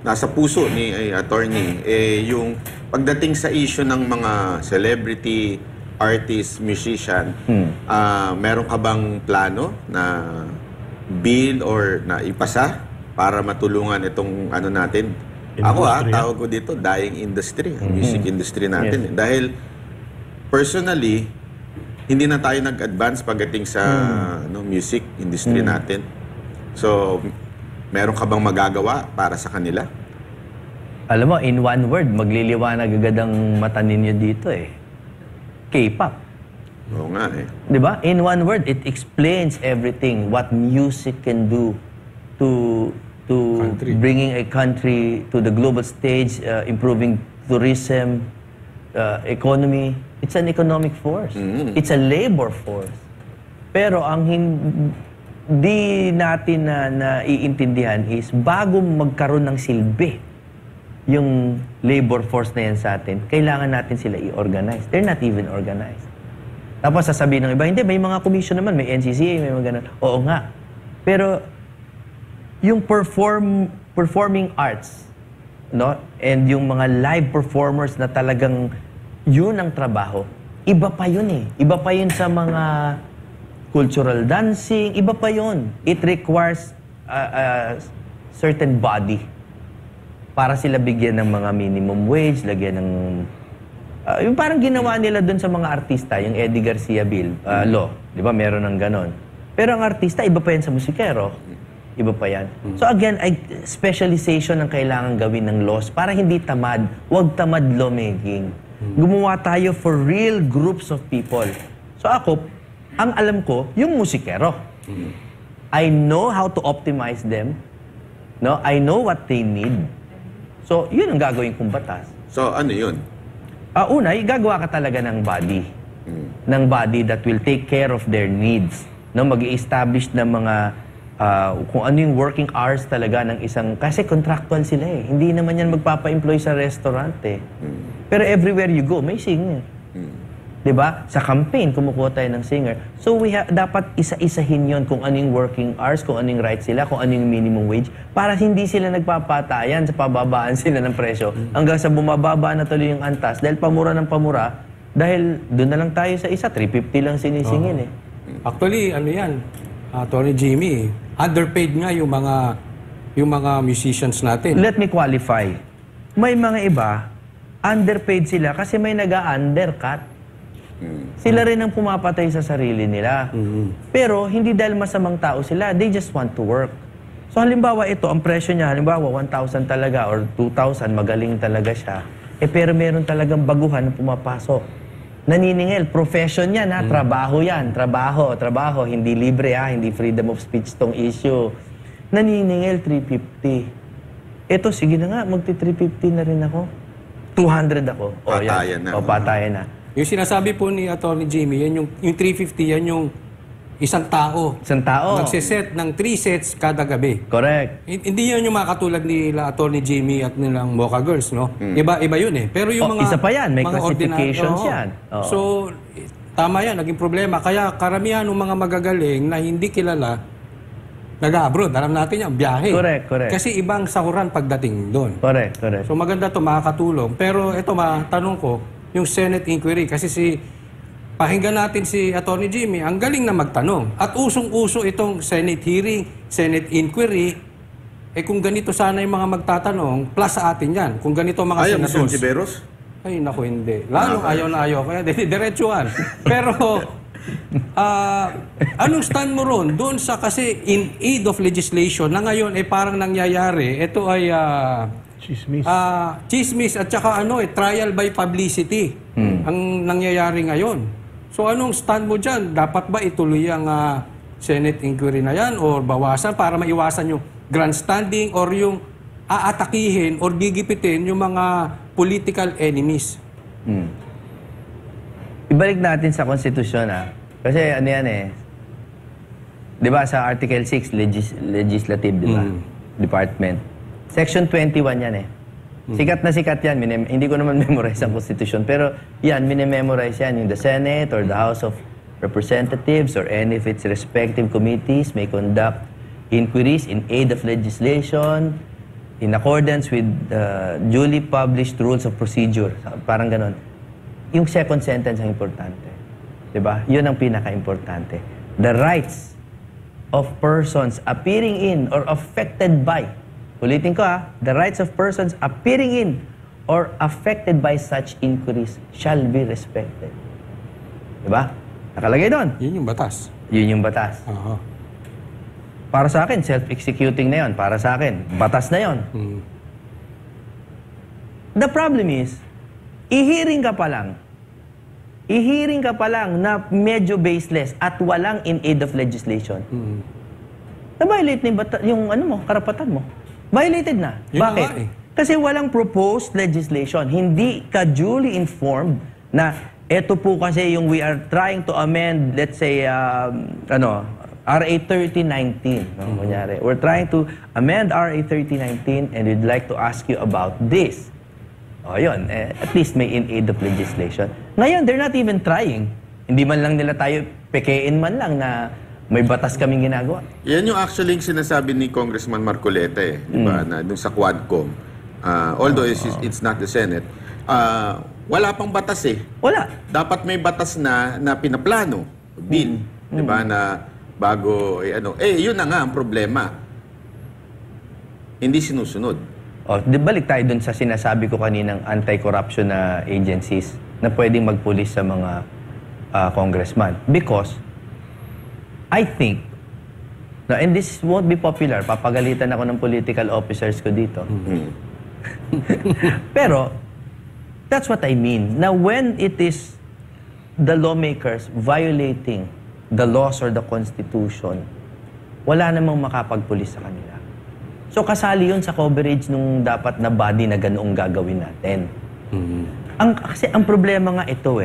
nasa puso ni attorney, yung pagdating sa issue ng mga celebrity, artist, musician, meron ka bang plano na bill or na ipasa para matulungan itong natin? Ako tawag ko dito, dying industry, music industry natin. Yes. Dahil personally, hindi na tayo nag-advance pagdating sa music industry natin. So, meron ka bang magagawa para sa kanila? Alam mo, in one word, magliliwanag agad ang mata ninyo dito eh. K-pop. Oo nga eh. Di ba? In one word, it explains everything. What music can do to Country. bringing a country to the global stage, improving tourism, economy. It's an economic force. It's a labor force. Pero ang hindi natin na iintindihan is bago magkaroon ng silbi yung labor force na yan sa atin, kailangan natin sila i-organize. They're not even organized. Tapos sasabihin ng iba, hindi, may mga commission naman, may NCCA, may mga ganun. Oo nga. Pero yung performing arts, no? And yung mga live performers na talagang yun ang trabaho, iba pa yun eh. Iba pa yun sa mga cultural dancing, iba pa yun. It requires a certain body para sila bigyan ng mga minimum wage, lagyan ng yung parang ginawa nila doon sa mga artista, yung Eddie Garcia Bill, law. Di ba? Meron ng ganon. Pero ang artista, iba pa yan sa musikero. Iba pa yan. So again, specialization ang kailangan gawin ng laws para hindi tamad. Huwag tamad lawmaking. Gumawa tayo for real groups of people. So ako, ang alam ko, yung musikero. I know how to optimize them. No, I know what they need. So, yun ang gagawin kong batas. So, ano yun? Una, gagawa ka talaga ng body. Ng body that will take care of their needs. No, mag-i-establish ng mga kung ano yung working hours talaga ng isang... Kasi contractual sila eh. Hindi naman yan magpapa-employ sa restaurant eh. Pero everywhere you go, may singer. Diba? Sa campaign, kumukuha tayo ng singer. So, dapat isa-isahin yon kung ano yung working hours, kung ano yung rights sila, kung ano yung minimum wage, para hindi sila nagpapatayan sa pababaan sila ng presyo hanggang sa bumababa na tuloy yung antas dahil pamura ng pamura, dahil doon na lang tayo sa isa, 350 lang sinisingin eh. Actually, ano yan, Tony Jimmy, underpaid nga yung mga musicians natin. Let me qualify. May mga iba, underpaid sila kasi may nag-undercut. Sila rin ang pumapatay sa sarili nila. Pero hindi dahil masamang tao sila, they just want to work. So halimbawa ito, ang presyo niya, halimbawa 1,000 talaga or 2,000, magaling talaga siya. Pero meron talagang baguhan na pumapasok. Naniningil, profession yan ha, trabaho yan, trabaho, hindi libre ha, hindi freedom of speech tong issue. Naniningil, 350. Ito, sige na nga, magti-350 na rin ako. 200 ako. Patayan na. Patayan na. Yung sinasabi po ni Atty. Jimmy, yan yung 350, yan yung isang tao. Isang tao. Magsiset ng 3 sets kada gabi. Correct. Hindi yan yung makatulad nila Atty. Jimmy at nilang Mocha Girls, no? Iba yun eh. Pero yung mga... Isa pa yan, may mga classifications yan. Oo. So, tama yan, naging problema. Kaya karamihan ng mga magagaling na hindi kilala, nag-abroad. Alam natin yan, biyahe. Correct. Kasi ibang sahuran pagdating doon. Correct. So maganda to, makakatulong. Pero ito, tanong ko, yung Senate inquiry, kasi pakinggan natin si Atty. Jimmy, ang galing na magtanong. At usong-uso itong Senate hearing, Senate inquiry, kung ganito sana yung mga magtatanong, plus sa atin yan. Kung ganito mga Ayaw mo senators. si Tiberos? Ay, naku, hindi. Lalong ayaw na ayaw. Kaya diretsuhan. Pero, anong stand mo ron? Doon sa kasi in aid of legislation na ngayon parang nangyayari, ito ay Chismis. chismis at saka trial by publicity ang nangyayari ngayon. So anong stand mo dyan? Dapat ba ituloy ang Senate inquiry na yan or bawasan para maiwasan yung grandstanding or yung aatakihin or gigipitin yung mga political enemies? Ibalik natin sa konstitusyon Kasi ano yan di ba sa Article 6, legislative, di ba? Department. Section 21 yan Sikat na sikat yan. Hindi ko naman memorize ang Constitution. Pero yan, minememorize yan. Yung the Senate or the House of Representatives or any of its respective committees may conduct inquiries in aid of legislation in accordance with duly published rules of procedure. Parang ganon. Yung second sentence ang importante. Diba? Yun ang pinaka-importante. The rights of persons appearing in or affected by, ulitin ko the rights of persons appearing in or affected by such inquiries shall be respected. Diba? Nakalagay doon. Yun yung batas. Yun yung batas. Para sa akin, self-executing na yun. Para sa akin, batas na yun. The problem is, i-hearing ka pa lang na medyo baseless at walang in aid of legislation. Na-violate na yung karapatan mo. Violated na. Yun Bakit? Kasi walang proposed legislation. Hindi ka duly informed na eto po kasi yung we are trying to amend, let's say, RA 3019. Kunyari, we're trying to amend RA 3019 and we'd like to ask you about this. Yun. At least may in aid of legislation. Ngayon, they're not even trying. Hindi man lang nila tayo pekein man lang na may batas kaming ginagawa. Yan yung actually yung sinasabi ni Congressman Marcoleta di ba, na dun sa Quadcom. Although it's not the Senate, wala pang batas Wala. Dapat may batas na pinaplano, bill, di ba, na bago, yun na nga ang problema. Hindi sinusunod. Balik tayo dun sa sinasabi ko kaninang anti-corruption na agencies na pwedeng magpulis sa mga congressman. Because, I think, and this won't be popular, papagalitan ako ng political officers ko dito. Pero, that's what I mean. Now, when it is the lawmakers violating the laws or the Constitution, wala namang makapagpulis sa kanila. So, kasali yun sa coverage nung dapat na body na ganoong gagawin natin. Kasi ang problema nga ito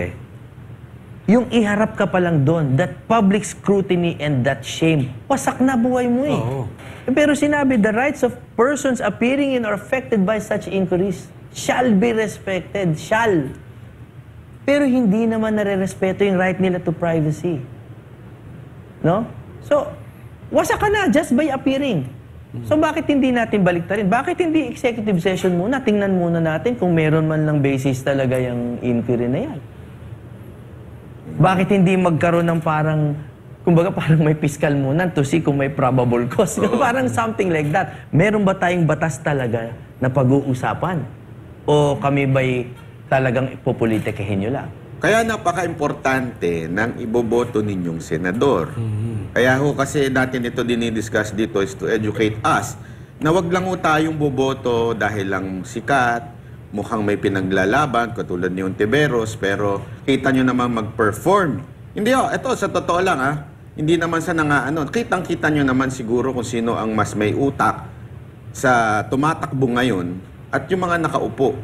yung iharap ka pa lang doon, that public scrutiny and that shame, wasak na buhay mo Pero sinabi, the rights of persons appearing in or affected by such inquiries shall be respected. Shall. Pero hindi naman nare-respeto yung right nila to privacy. No? So, wasak ka na just by appearing. So, bakit hindi natin baliktarin? Bakit hindi executive session muna? Tingnan muna natin kung meron man lang basis talaga yung inquiry na yan. Bakit hindi magkaroon ng parang, kumbaga parang may fiscal muna to see kung may probable cause. Parang something like that. Meron ba tayong batas talaga na pag-uusapan? O kami ba'y talagang ipopolitikahin nyo lang? Kaya napaka-importante ng iboboto ninyong senador. Kaya kasi natin ito dinidiscuss dito is to educate us na wag lang tayong boboto dahil lang sikat, mukhang may pinaglalaban, katulad ni Ontiveros, pero kita nyo naman mag-perform. Hindi ito sa totoo lang hindi naman sa kitang-kita nyo naman siguro kung sino ang mas may utak sa tumatakbo ngayon at yung mga nakaupo.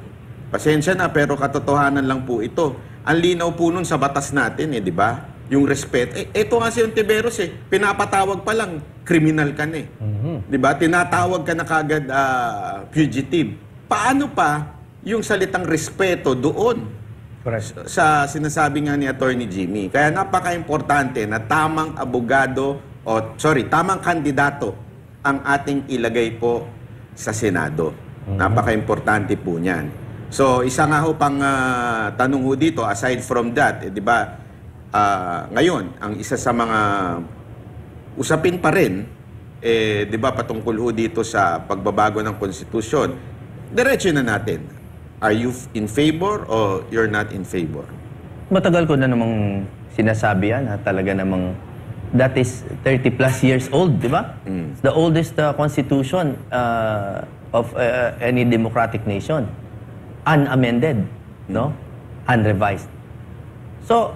Pasensya na, pero katotohanan lang po ito. Ang linaw po nun sa batas natin, di ba? Yung respeto. Ito nga si Ontiveros, pinapatawag pa lang, criminal ka na Di ba? Tinatawag ka na kagad fugitive. Paano pa yung salitang respeto doon? Correct. Sa sinasabi nga ni Attorney Jimmy. Kaya napaka-importante na tamang tamang kandidato ang ating ilagay po sa Senado. Napaka-importante po niyan. So, isa nga ho pang tanong ho dito, aside from that, di ba, ngayon, ang isa sa mga usapin pa rin, di ba, patungkol ho dito sa pagbabago ng konstitusyon, diretso na natin. Are you in favor or you're not in favor? Matagal ko na namang sinasabi yan, talaga namang that is 30 plus years old, di ba? It's the oldest constitution of any democratic nation. Unamended, no? Unrevised. So,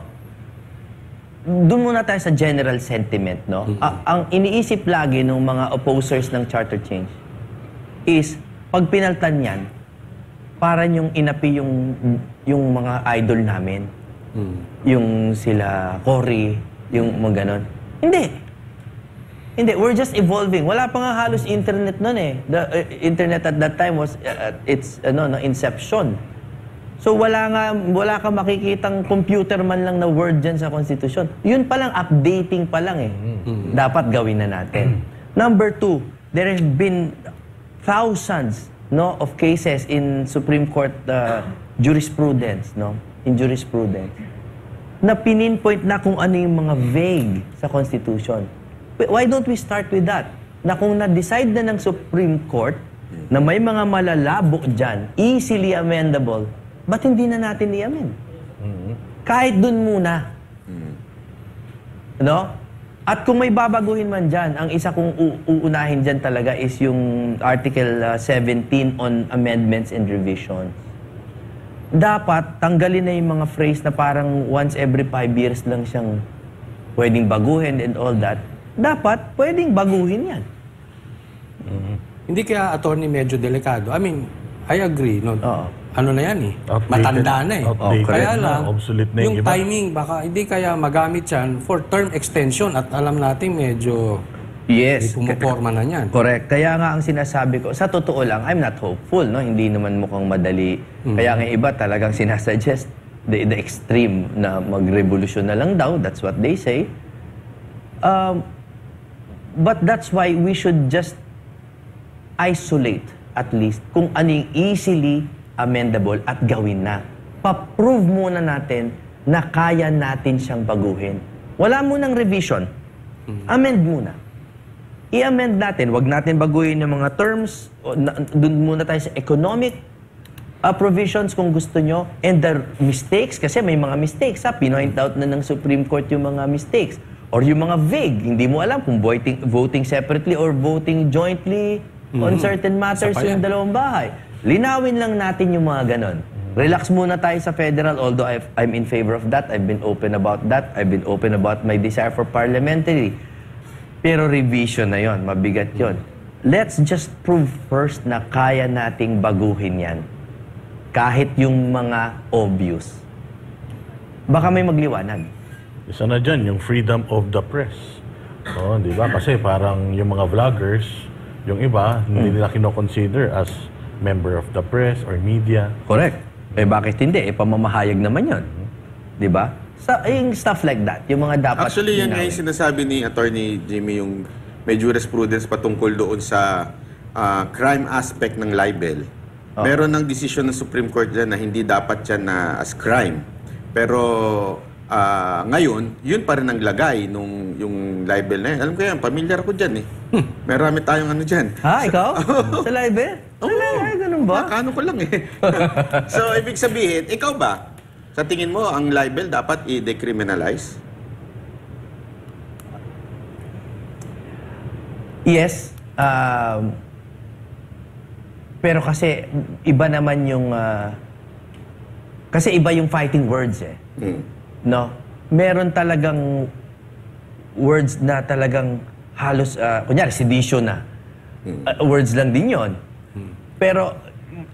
doon muna tayo sa general sentiment, no? Ang iniisip lagi ng mga opposers ng charter change is, pag pinaltan yan, para yung inapi yung mga idol namin. Yung sila Cory, yung mga ganon. Hindi, we're just evolving. Wala pa nga halos internet nun The internet at that time was its inception. So wala ka makikitang computer man lang na word dyan sa Constitution. Yun pa lang, updating pa lang Dapat gawin na natin. Number 2, there have been thousands of cases in Supreme Court jurisprudence, in jurisprudence, na pininpoint na kung ano yung mga vague sa Constitution. Why don't we start with that? Na kung na-decide na ng Supreme Court na may mga malalabo dyan, easily amendable, ba't hindi na natin i-amend? Kahit dun muna. No? At kung may babaguhin man dyan, ang isa kong uunahin dyan talaga is yung Article 17 on amendments and revisions. Dapat tanggalin na yung mga phrase na parang once every 5 years lang siyang pwedeng baguhin and all that. Dapat pwedeng baguhin yan. Hindi kaya, attorney, medyo delikado. I mean, I agree. No? Oo. Ano na yan Outdated. Matanda na Outdated Kaya na, lang, obsolete na yung yung iba. timing, baka hindi kaya magamit yan for term extension at alam natin medyo Yes. pumuporma na yan. Correct. Kaya nga ang sinasabi ko, sa totoo lang, I'm not hopeful, no? Hindi naman mukhang madali. Kaya nga iba talagang sinasuggest, the extreme na mag-revolution na lang daw, that's what they say. But that's why we should just isolate at least kung anong easily amendable at gawin na. Pa-prove muna natin na kaya natin siyang baguhin. Wala munang revision. Amend muna. I-amend natin. Wag natin baguhin yung mga terms. Doon muna tayo sa economic provisions kung gusto nyo. And the mistakes, kasi may mga mistakes. Pinoint out na ng Supreme Court yung mga mistakes. Or yung mga vague. Hindi mo alam kung voting separately or voting jointly on certain matters yung dalawang bahay. Linawin lang natin yung mga ganon. Relax muna tayo sa federal, although I'm in favor of that. I've been open about that. I've been open about my desire for parliamentary. Pero revision na yon, mabigat yon. Let's just prove first na kaya nating baguhin yan. Kahit yung mga obvious. Baka may magliwanag. Isa na dyan, yung freedom of the press. Oh, di ba? Kasi parang yung mga vloggers, yung iba, hindi nila kinoconsider as member of the press or media. Correct. Bakit hindi? Pamamahayag naman yon. Di ba? Yung stuff like that. Yung mga dapat... Actually, yan nga yung sinasabi ni Attorney Jimmy, yung may jurisprudence patungkol doon sa crime aspect ng libel. Meron ng desisyon ng Supreme Court dyan na hindi dapat yan na as crime. Pero ngayon, yun pa rin ang lagay nung yung libel na yan. Alam ko yan, pamilyar ako dyan eh. Marami tayong ano dyan. Ha? Ikaw? Sa live eh? Ay, ganun ba? Nakano ko lang eh. So, ibig sabihin, ikaw ba? Sa tingin mo, ang libel dapat i-decriminalize? Yes. Pero kasi, iba naman yung... kasi iba yung fighting words eh. No? Meron talagang words na talagang halos... kunyari, sedition na. Words lang din yon. Pero,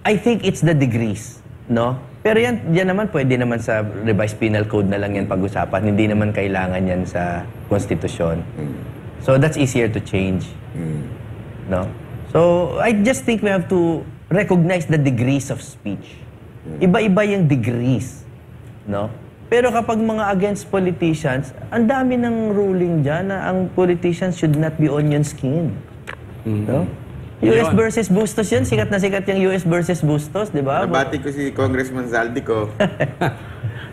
I think it's the degrees. No? Pero yan naman, pwede naman sa revised penal code na lang yan pag-usapan. Hindi naman kailangan yan sa konstitusyon. So, that's easier to change. No? So, I just think we have to recognize the degrees of speech. Iba-iba yung degrees. No? Pero kapag mga against politicians, ang dami ng ruling dyan na ang politicians should not be onion skin. No? US versus Bustos yun. Sikat na sikat yung US versus Bustos, di ba? Nabati ko si Congressman Zaldico.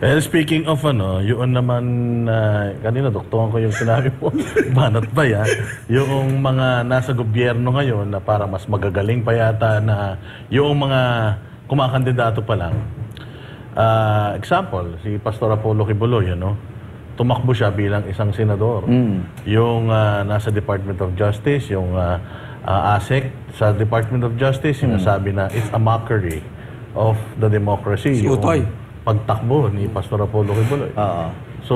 Well, speaking of yun naman, kanina doktoran ko yung sinabi mo, banat ba ya? Yung mga nasa gobyerno ngayon na para mas magagaling pa yata na yung mga kumakandidato pa lang. Example, si Pastor Apollo Kibuloy, tumakbo siya bilang isang senador. Yung nasa Department of Justice, yung ASEC sa Department of Justice, sinasabi na it's a mockery of the democracy. Si Utoy. Yung pagtakbo ni Pastor Apollo Kibuloy. So,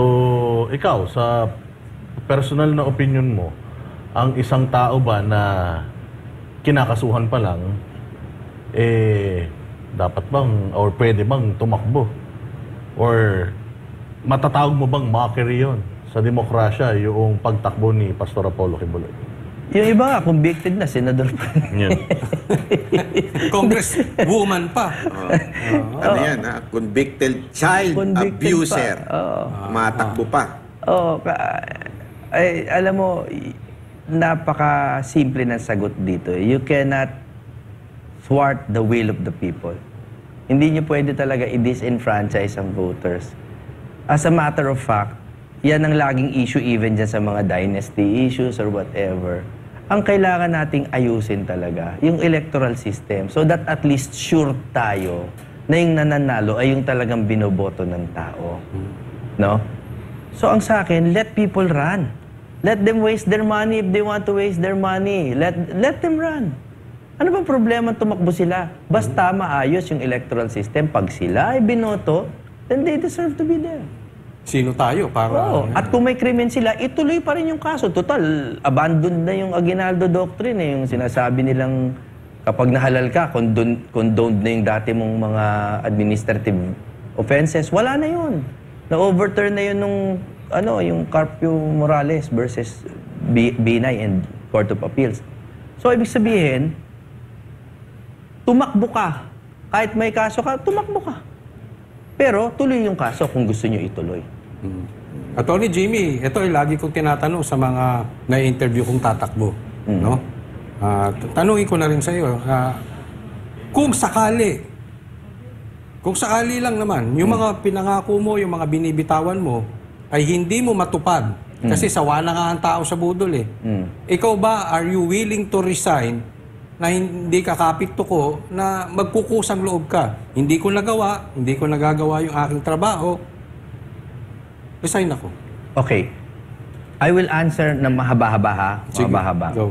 ikaw, sa personal na opinion mo, ang isang tao ba na kinakasuhan pa lang, dapat bang, or pwede bang tumakbo? Or matatawag mo bang mockery yon sa demokrasya, yung pagtakbo ni Pastor Apollo Kibuloy? Yung iba nga, convicted na, senador pa. Congresswoman pa. Ano yan, ha? Convicted child abuser. Matakbo pa. Alam mo, napaka-simple ng sagot dito. You cannot thwart the will of the people. Hindi nyo pwede talaga i-disenfranchise ang voters. As a matter of fact, yan ang laging issue even dyan sa mga dynasty issues or whatever. Ang kailangan nating ayusin talaga, yung electoral system, so that at least sure tayo na yung nananalo ay yung talagang binoboto ng tao. No? So ang sa akin, let people run. Let them waste their money if they want to waste their money. Let them run. Ano bang problema tumakbo sila? Basta maayos yung electoral system. Pag sila ay binoto, then they deserve to be there. Sino tayo para... At kung may krimen sila, ituloy pa rin yung kaso. Total, abandoned na yung Aguinaldo Doctrine. Yung sinasabi nilang kapag nahalal ka, condoned na yung dati mong mga administrative offenses. Wala na yun. Na-overturn na yun nung yung Carpio Morales versus Binay and Court of Appeals. So, ibig sabihin, tumakbo ka. Kahit may kaso ka, tumakbo ka. Pero tuloy yung kaso kung gusto nyo ituloy. Attorney Jimmy, ito ay lagi kong tinatanong sa mga na-interview kong tatakbo. No? Tanungin ko na rin sa iyo, kung sakali lang naman, yung mga pinangako mo, yung mga binibitawan mo, ay hindi mo matupad. Kasi sawa na nga ang tao sa budol eh. Ikaw ba, are you willing to resign na hindi ka kapito ko na magkukusang loob ka? Hindi ko nagagawa yung aking trabaho, resign ako. Okay. I will answer na mahaba-haba ha. Mahaba-haba. Go.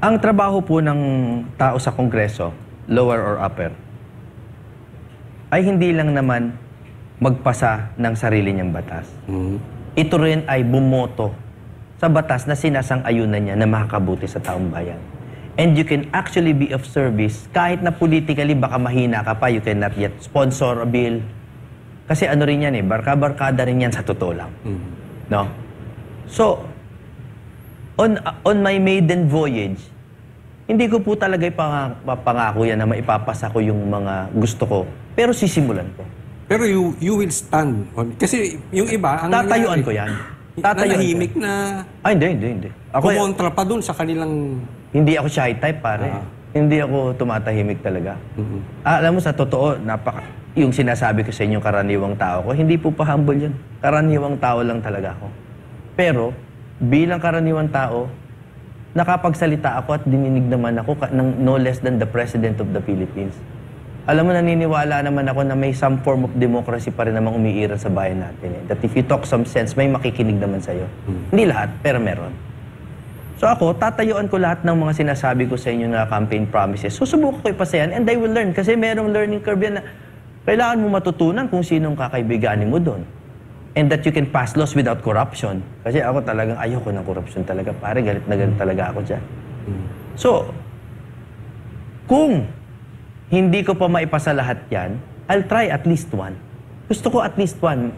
Ang trabaho po ng tao sa Kongreso, lower or upper, ay hindi lang naman magpasa ng sarili niyang batas. Ito rin ay bumoto sa batas na sinasang-ayunan niya na makakabuti sa taong bayan. And you can actually be of service kahit na politically baka mahina ka pa, you cannot yet sponsor a bill. Kasi ano rin yan barka-barkada rin yan sa totoo lang. No? So, on my maiden voyage, hindi ko po talaga ipangako yan na maipapasa ko yung mga gusto ko. Pero sisimulan ko. Pero you will stand on... Kasi yung iba... Ang Tatayuan ko yan. Nanahimik na... Ay, hindi. Kumontra pa dun sa kanilang... Hindi ako shy type, pare. Hindi ako tumatahimik talaga. Alam mo, sa totoo, yung sinasabi ko sa inyo, karaniwang tao ko, hindi po pa humble yun. Karaniwang tao lang talaga ako. Pero, bilang karaniwang tao, nakapagsalita ako at dininig naman ako ng no less than the President of the Philippines. Alam mo, naniniwala naman ako na may some form of democracy pa rin namang umiiral sa bayan natin. That if you talk some sense, may makikinig naman sa'yo. Hindi lahat, pero meron. So ako, tatayuan ko lahat ng mga sinasabi ko sa inyo na campaign promises. Susubukan ko ipasa yan and I will learn. Kasi merong learning curve yan na kailangan mo matutunan kung sinong kakaibiganin mo doon. And that you can pass laws without corruption. Kasi ako talagang ayoko ng corruption talaga. Pare, galit na galit talaga ako dyan. So, kung hindi ko pa maipasa lahat yan, I'll try at least one. Gusto ko at least one.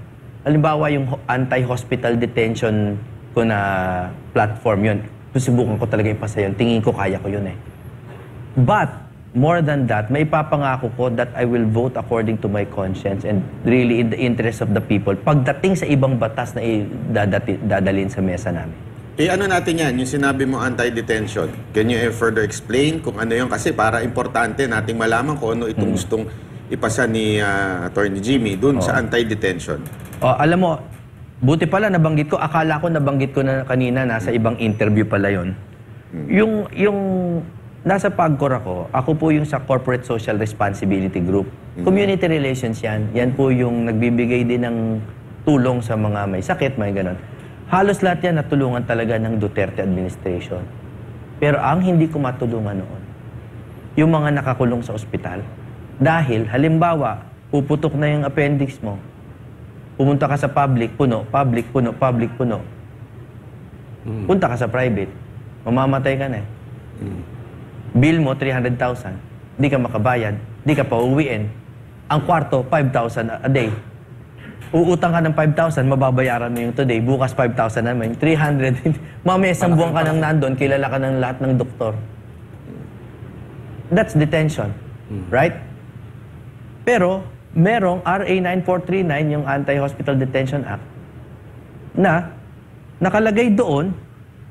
Halimbawa, yung anti-hospital detention ko na platform yun. Susubukan ko talaga ipasa yun. Tingin ko kaya ko yun eh. But, more than that, may papangako ko that I will vote according to my conscience and really in the interest of the people pagdating sa ibang batas na dadalhin sa mesa namin. Ano natin yan, yung sinabi mo anti-detention. Can you further explain kung ano yun? Kasi para importante nating malaman kung ano itong gustong ipasa ni Attorney Jimmy dun sa anti-detention. Alam mo, buti pala nabanggit ko, akala ko nabanggit ko na kanina, nasa ibang interview pala yon. Yung nasa PAGCOR ako po yung sa Corporate Social Responsibility Group. Community relations yan. Yan po yung nagbibigay din ng tulong sa mga may sakit, may ganon. Halos lahat yan natulungan talaga ng Duterte administration. Pero ang hindi ko matulungan noon, yung mga nakakulong sa ospital. Dahil, halimbawa, puputok na yung appendix mo, pumunta ka sa public, puno. Punta ka sa private, mamamatay ka na eh. Bill mo, 300,000. Di ka makabayad. Di ka pa uuwiin. Ang kwarto, 5,000 a day. Uutang ka ng 5,000, mababayaran mo yung today. Bukas 5,000 naman. 300. Mamaya isang buwan ka nang nandun, kilala ka ng lahat ng doktor. That's detention. Right? Pero, merong RA 9439, yung Anti-Hospital Detention Act, na nakalagay doon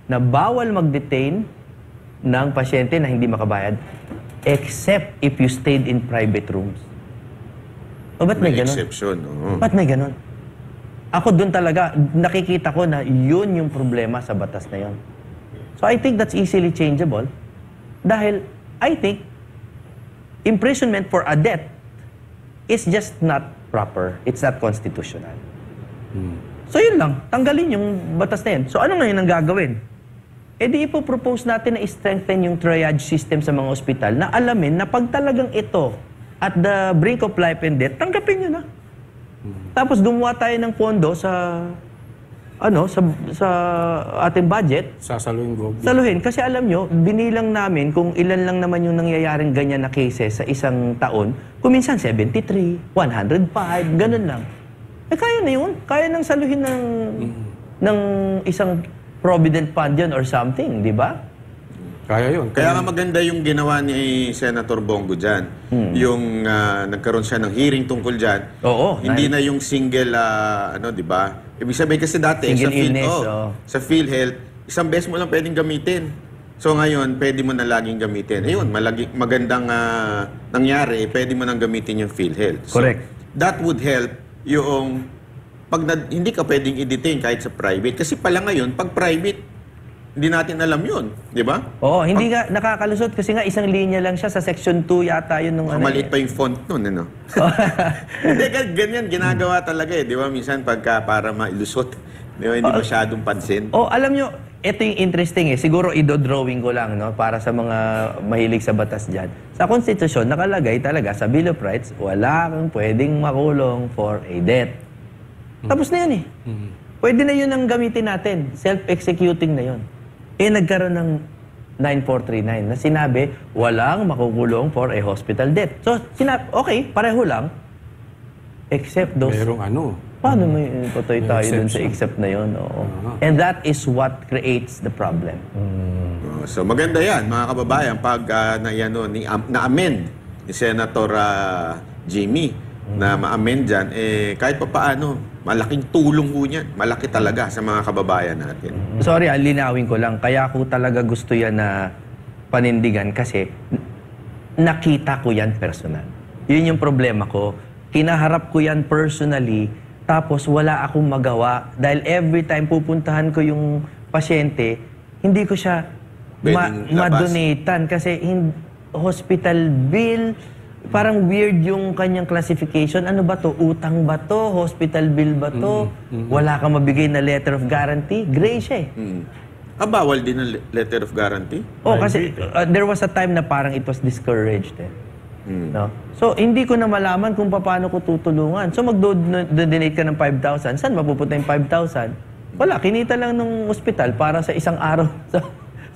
na bawal mag-detain ng pasyente na hindi makabayad except if you stayed in private rooms. O ba't may ganon? Exception. Ba't may ganon? Ako doon talaga, nakikita ko na yun yung problema sa batas na yun. So I think that's easily changeable dahil I think imprisonment for a debt is just not proper. It's not constitutional. So yun lang, tanggalin yung batas na yun. So ano ngayon ang gagawin? E di ipopropose natin na i-strengthen yung triage system sa mga ospital na alamin na pag talagang ito at the brink of life and death, tanggapin nyo na. Tapos gumawa tayo ng pondo sa ating budget. Sasaluhin ko. Saluhin. Kasi alam nyo, binilang namin kung ilan lang naman yung nangyayaring ganyan na cases sa isang taon. Kung minsan 73, 105, ganun lang. Eh kaya na yun. Kaya nang saluhin ng isang Provident Fund yun or something, di ba? Kaya yun. Kaya nga maganda yung ginawa ni Senator Bongo dyan. Yung nagkaroon siya ng hearing tungkol dyan. Oo. Hindi na yung single, di ba? Ibig sabihin kasi dati, Single sa illness, oo. sa PhilHealth, isang beses mo lang pwedeng gamitin. So ngayon, pwede mo na laging gamitin. Ayun, magandang nangyari, pwede mo nang gamitin yung PhilHealth. So, Correct. that would help yung hindi ka pwedeng i-detain kahit sa private. Kasi pala ngayon, pag private, hindi natin alam yun. Di ba? Oo, hindi nga nakakalusot kasi nga isang linya lang siya sa section 2 yata yun nung Maliit pa yung font nun, ano? Hindi, ganyan, ginagawa talaga eh. Di ba? Minsan pagka para mailusot, di ba? Hindi masyadong pansin. Oh, alam nyo, ito yung interesting eh. Siguro ido-drawing ko lang, no? Para sa mga mahilig sa batas dyan. Sa konstitusyon, nakalagay talaga sa Bill of Rights, wala kang pwedeng makulong for a debt. Tapos na yun eh. Pwede na yun ang gamitin natin. Self-executing na yun. Nagkaroon ng 9439 na sinabi, walang makukulong for a hospital debt. So, okay, pareho lang. Except those... Merong ano. Paano may tutoy tayo dun sa except na yun? Oo. And that is what creates the problem. So maganda yan, mga kababayan, pag na-amend ni Senator Jimmy na ma-amend dyan, kahit pa paano, malaking tulong po niyan. Malaki talaga sa mga kababayan natin. Sorry, linawin ko lang. Kaya ko talaga gusto yan na panindigan kasi nakita ko yan personal. Yun yung problema ko. Kinaharap ko yan personally, tapos wala akong magawa dahil every time pupuntahan ko yung pasyente, hindi ko siya Pwedeng labas. ma-donatan kasi hospital bill, parang weird yung kanyang classification. Ano ba to? Utang ba to? Hospital bill ba to? Wala kang mabigay na letter of guarantee? Gray siya eh. Bawal din ang letter of guarantee? Oh, kasi there was a time na parang it was discouraged eh. No? So, hindi ko na malaman kung paano ko tutulungan. So, mag-donate ka ng 5,000. Saan mapupunta yung 5,000? Wala, kinita lang ng ospital para sa isang araw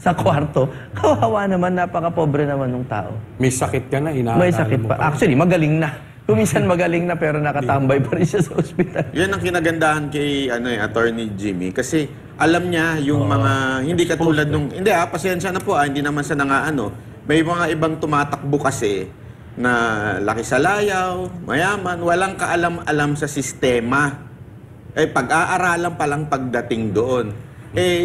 sa kwarto. Kawawa naman, napaka-pobre naman ng tao. May sakit ka na, inaalala May sakit mo pa. Actually, magaling na. Kuminsan magaling na pero nakatambay pa rin siya sa ospital. Yan ang kinagandahan kay Attorney Jimmy kasi alam niya yung mga hindi katulad nung pasensya na po hindi naman sa may mga ibang tumatakbo kasi na laki sa layaw, mayaman, walang kaalam-alam sa sistema. Pag-aaralan pa lang pagdating doon.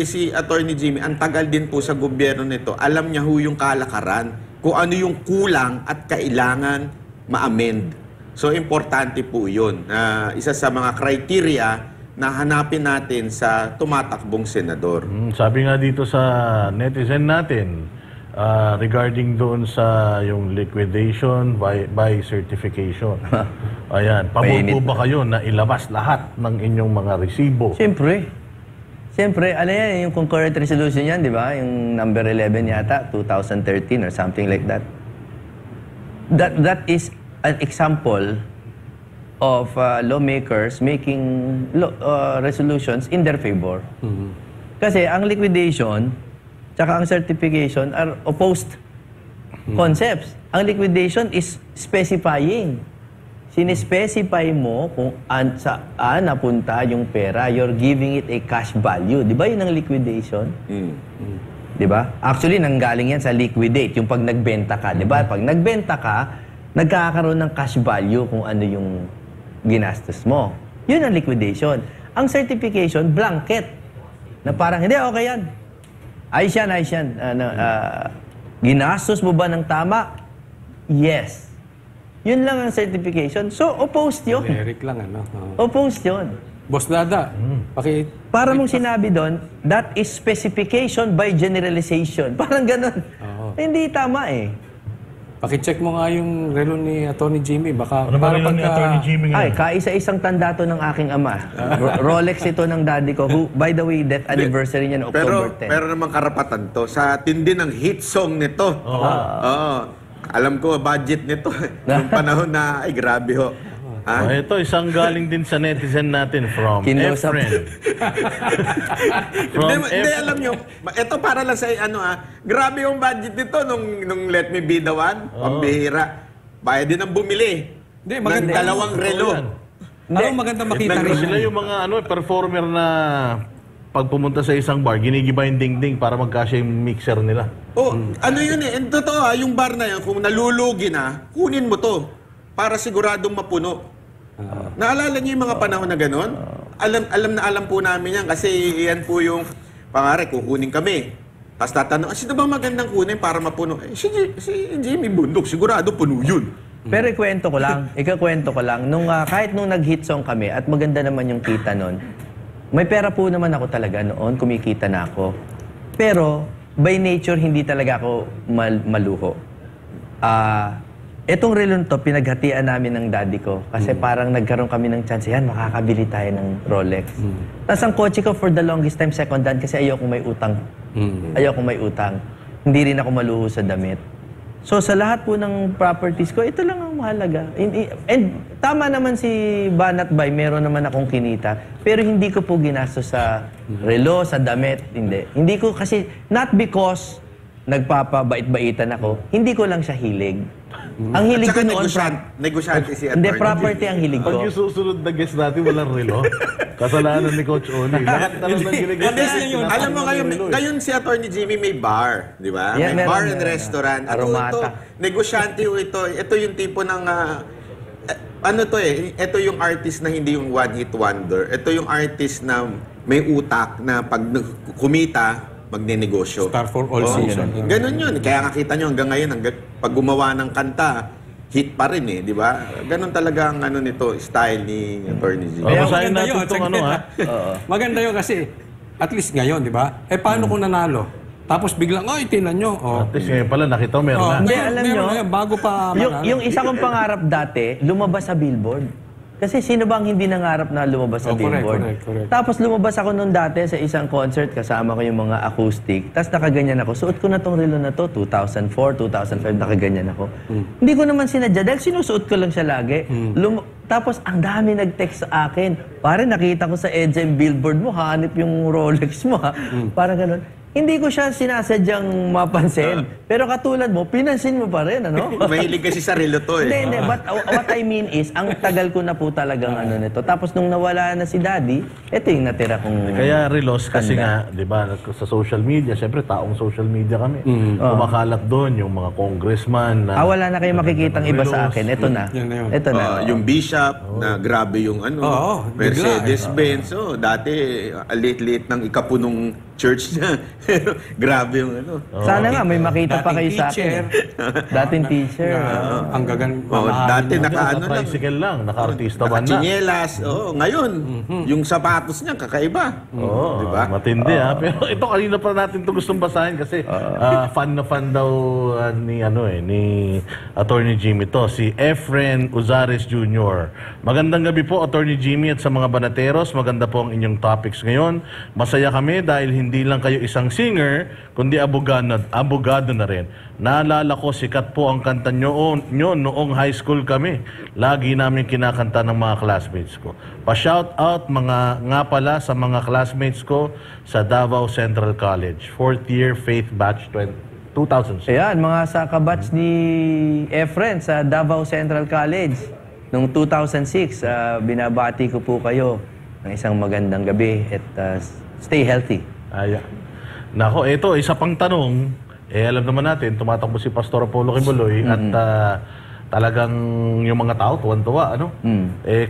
Si Attorney Jimmy, ang tagal din po sa gobyerno nito, alam niya yung kalakaran, kung ano yung kulang at kailangan ma-amend. So, importante po yun. Isa sa mga criteria na hanapin natin sa tumatakbong senador. Sabi nga dito sa netizen natin, regarding doon sa yung liquidation by certification. Ayan, pabor po ba kayo na ilabas lahat ng inyong mga resibo? Siyempre. Siyempre, ano yan, yung concurrent resolution yan, di ba? Yung number 11 yata, 2013 or something like that. That is an example of lawmakers making resolutions in their favor. Kasi ang liquidation tsaka ang certification are opposed concepts. Ang liquidation is specifying. Sinespecify mo kung saan napunta yung pera. You're giving it a cash value. Di ba yun ang liquidation? Di ba? Actually, nanggaling yan sa liquidate, yung pag nagbenta ka. Di ba? Pag nagbenta ka, nagkakaroon ng cash value kung ano yung ginastos mo. Yun ang liquidation. Ang certification, blanket. Na parang, hindi, okay yan. Ayos yan, ayos yan. Ginastos mo ba ng tama? Yes. Yun lang ang certification. So, opposed yun. Generic lang, ano? Opposed yun. Boss Dada, Para mong sinabi doon, that is specification by generalization. Parang ganun. Hindi tama eh. Pakicheck mo nga yung relo ni Attorney Jimmy. Baka Ano ba rin ni Attorney Jimmy Ay, ngayon? kaisa-isang tanda to ng aking ama. Rolex ito ng daddy ko, who, by the way, death anniversary niya October 10. Pero naman karapatan to. Sa tindi ng hit song nito. Oo. Alam ko, budget nito. Yung panahon na, ay grabe ho. Ito, isang galing din sa netizen natin from Kinusap. Efren. Hindi, alam nyo, ito para lang sa grabe yung budget nito nung Let Me Be The One, pambihira. Bayad din ang bumili. Hindi, ng maganda. dalawang relo. Maganda makita rin Sila yan. yung mga performer na pag pumunta sa isang bar, ginigiba yung dingding para magkasya yung mixer nila. Oh, ano yun eh. And totoo yung bar na yan, kung nalulugi na, kunin mo to para siguradong mapuno. Naalala niyo yung mga panahon na gano'n? Alam po namin yan kasi yan po yung pangare, kukunin kami. Tapos tatanong, sino ba magandang kunin para mapuno? Si Jimmy Bundok, sigurado puno yun. Pero ikakwento ko lang, kahit nung nag-hit song kami at maganda naman yung kita nun, may pera po naman ako talaga noon, kumikita na ako. Pero, by nature, hindi talaga ako maluho. Etong relon to, pinaghatian namin ng daddy ko. Kasi parang nagkaroon kami ng chance, yan, makakabili tayo ng Rolex. Tapos ang kotse ko for the longest time, second hand, kasi ayoko may utang. Ayoko may utang. Hindi rin ako maluho sa damit. So sa lahat po ng properties ko, ito lang ang mahalaga. And tama naman si Banat Bay, meron naman akong kinita. Pero hindi ko po ginastos sa relo, sa damit, hindi. Hindi ko kasi, not because nagpapabait-baitan ako, hindi ko lang siya hilig. Ang hilig ko noon, negosyante si hindi, Atty. property ang hilig Pag ko. yung susunod na guest natin, walang relo. Kasalanan ni Coach Oni. Lahat na lang Hindi, alam mo ngayon si Atty. Jimmy may bar, di ba? Yeah, may bar meron, and meron. restaurant. Aromata. Negosyante ito. Ito yung tipo ng ito yung artist na hindi yung one-hit wonder. Ito yung artist na may utak na pag kumita, magnenegosyo. Star for all season. Ganon yun. Kaya nga kita nyo hanggang ngayon, pag gumawa ng kanta, hit pa rin eh, di ba? Ganon talaga ang nito, style ni Atty. Jimmy. Oh, basahin maganda natin yun, itong ano, ha? Maganda yun kasi, at least ngayon, di ba? Paano kung nanalo? Tapos biglang, tinan nyo. At least ngayon pala, nakita mo, meron na. Hindi, alam nyo, bago pa yung isa kong pangarap dati, lumabas sa Billboard. Kasi sino bang hindi nangarap na lumabas sa Billboard? Correct. Tapos lumabas ako noon dati sa isang concert, kasama ko yung mga acoustic. Tapos nakaganyan ako. Suot ko na tong relo na to, 2004, 2005, nakaganyan ako. Hindi ko naman sinadya, dahil sinusuot ko lang siya lagi. Tapos ang dami nag-text sa akin. Pare, nakita ko sa EDSA Billboard mo, hanip yung Rolex mo ha. Parang ganun. Hindi ko siya sinasadyang mapansin. Pero katulad mo, pinansin mo pa rin, ano? Mahilig kasi sa relo to eh. Hindi. But what I mean is, ang tagal ko na po talagang nito. Tapos nung nawala na si Daddy, ito yung natira kong... Kaya relos kasi nga, di ba, sa social media, siyempre taong social media kami. Kumakalat doon yung mga congressman na... wala na kayong makikitang iba sa akin. Ito na. Yan na yun. Ito na. Yung Bishop, na grabe yung Mercedes-Benz. Dati, late-late ng ikapunong church niya. Pero grabe yung Sana nga, may makita pa kayo sa akin. Dating teacher. Ang gagan. Dati lang. Tricycle lang, naka-artista ba na? Nakachinelas. Ngayon, yung sapatos niya, kakaiba. Oo, diba? matindi ha. Pero ito, kanina pa natin ito gustong basahin kasi fan na fan daw ni Atty. Jimmy to, si Efren Uzares Jr. Magandang gabi po, Atty. Jimmy at sa mga banateros. Maganda po ang inyong topics ngayon. Masaya kami dahil hindi lang kayo isang singer, kundi abogado na rin. Naalala ko, sikat po ang kanta nyo noong high school kami. Lagi namin kinakanta ng mga classmates ko. Pa-shout out nga pala sa mga classmates ko sa Davao Central College. 4th year Faith Batch 2006. Ayan, mga sa kabatch ni Efren sa Davao Central College. Noong 2006, binabati ko po kayo ng isang magandang gabi at stay healthy. Nako, ito, isa pang tanong. Alam naman natin, tumatakbo si Pastor Apollo Kibuloy at talagang yung mga tao, tuwan-tuwa, ano?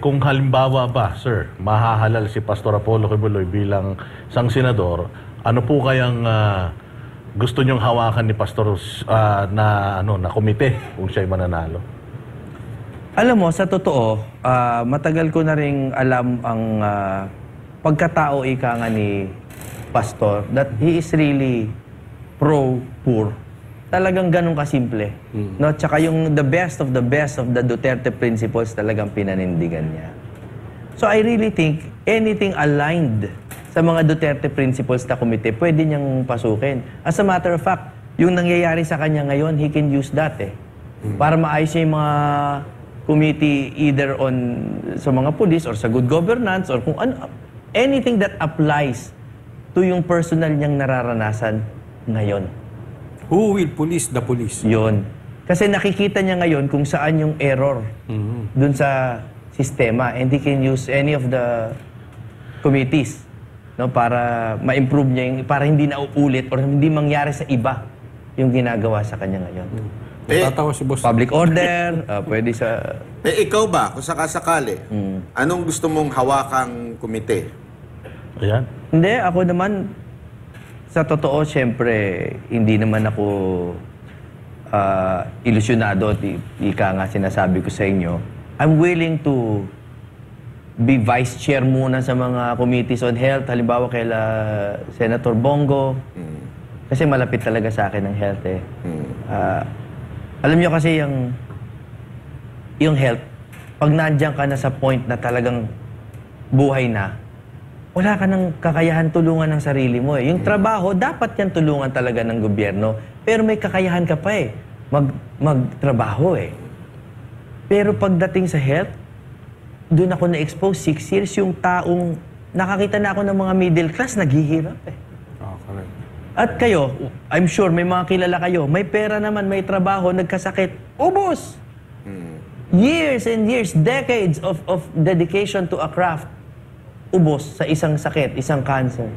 Kung halimbawa ba, sir, mahahalal si Pastor Apollo Kibuloy bilang isang senador, ano po kayang gusto nyong hawakan ni Pastor na komite kung siya'y mananalo? Alam mo, sa totoo, matagal ko na ring alam ang pagkatao ika nga ni Pastor, that he is really pro-poor. Talagang ganun kasimple. No? Tsaka yung the best of the Duterte principles talagang pinanindigan niya. So I really think anything aligned sa mga Duterte principles na komite, pwede niyang pasukin. As a matter of fact, yung nangyayari sa kanya ngayon, he can use that para maayos niya yung mga committee either sa mga police or sa good governance or kung ano, anything that applies to yung personal niyang nararanasan ngayon. Who will police the police? Yun. Kasi nakikita niya ngayon kung saan yung error dun sa sistema and he can use any of the committees no, para ma-improve niya yung, para hindi na uulit or hindi mangyari sa iba yung ginagawa sa kanya ngayon. Tatawa si boss. Public order, pwede sa... Ikaw ba, kung sakasakali, anong gusto mong hawakang komite? Ayan. Hindi, ako naman, sa totoo, syempre, hindi naman ako ilusyonado at ika nga sinasabi ko sa inyo. I'm willing to be vice chair muna sa mga committees on health, halimbawa kaila Senator Bongo, kasi malapit talaga sa akin ang health eh. Alam nyo kasi yung health, pag nandiyan ka na sa point na talagang buhay na, wala ka ng kakayahan tulungan ng sarili mo eh. Yung trabaho, dapat yan tulungan talaga ng gobyerno. Pero may kakayahan ka pa eh. Magtrabaho eh. Pero pagdating sa health, doon ako na-expose 6 years, yung taong nakakita na ako ng mga middle class, naghihirap eh. Correct. At kayo, I'm sure may mga kilala kayo, may pera naman, may trabaho, nagkasakit, ubos! Years and years, decades of dedication to a craft, ubos sa isang sakit, isang cancer.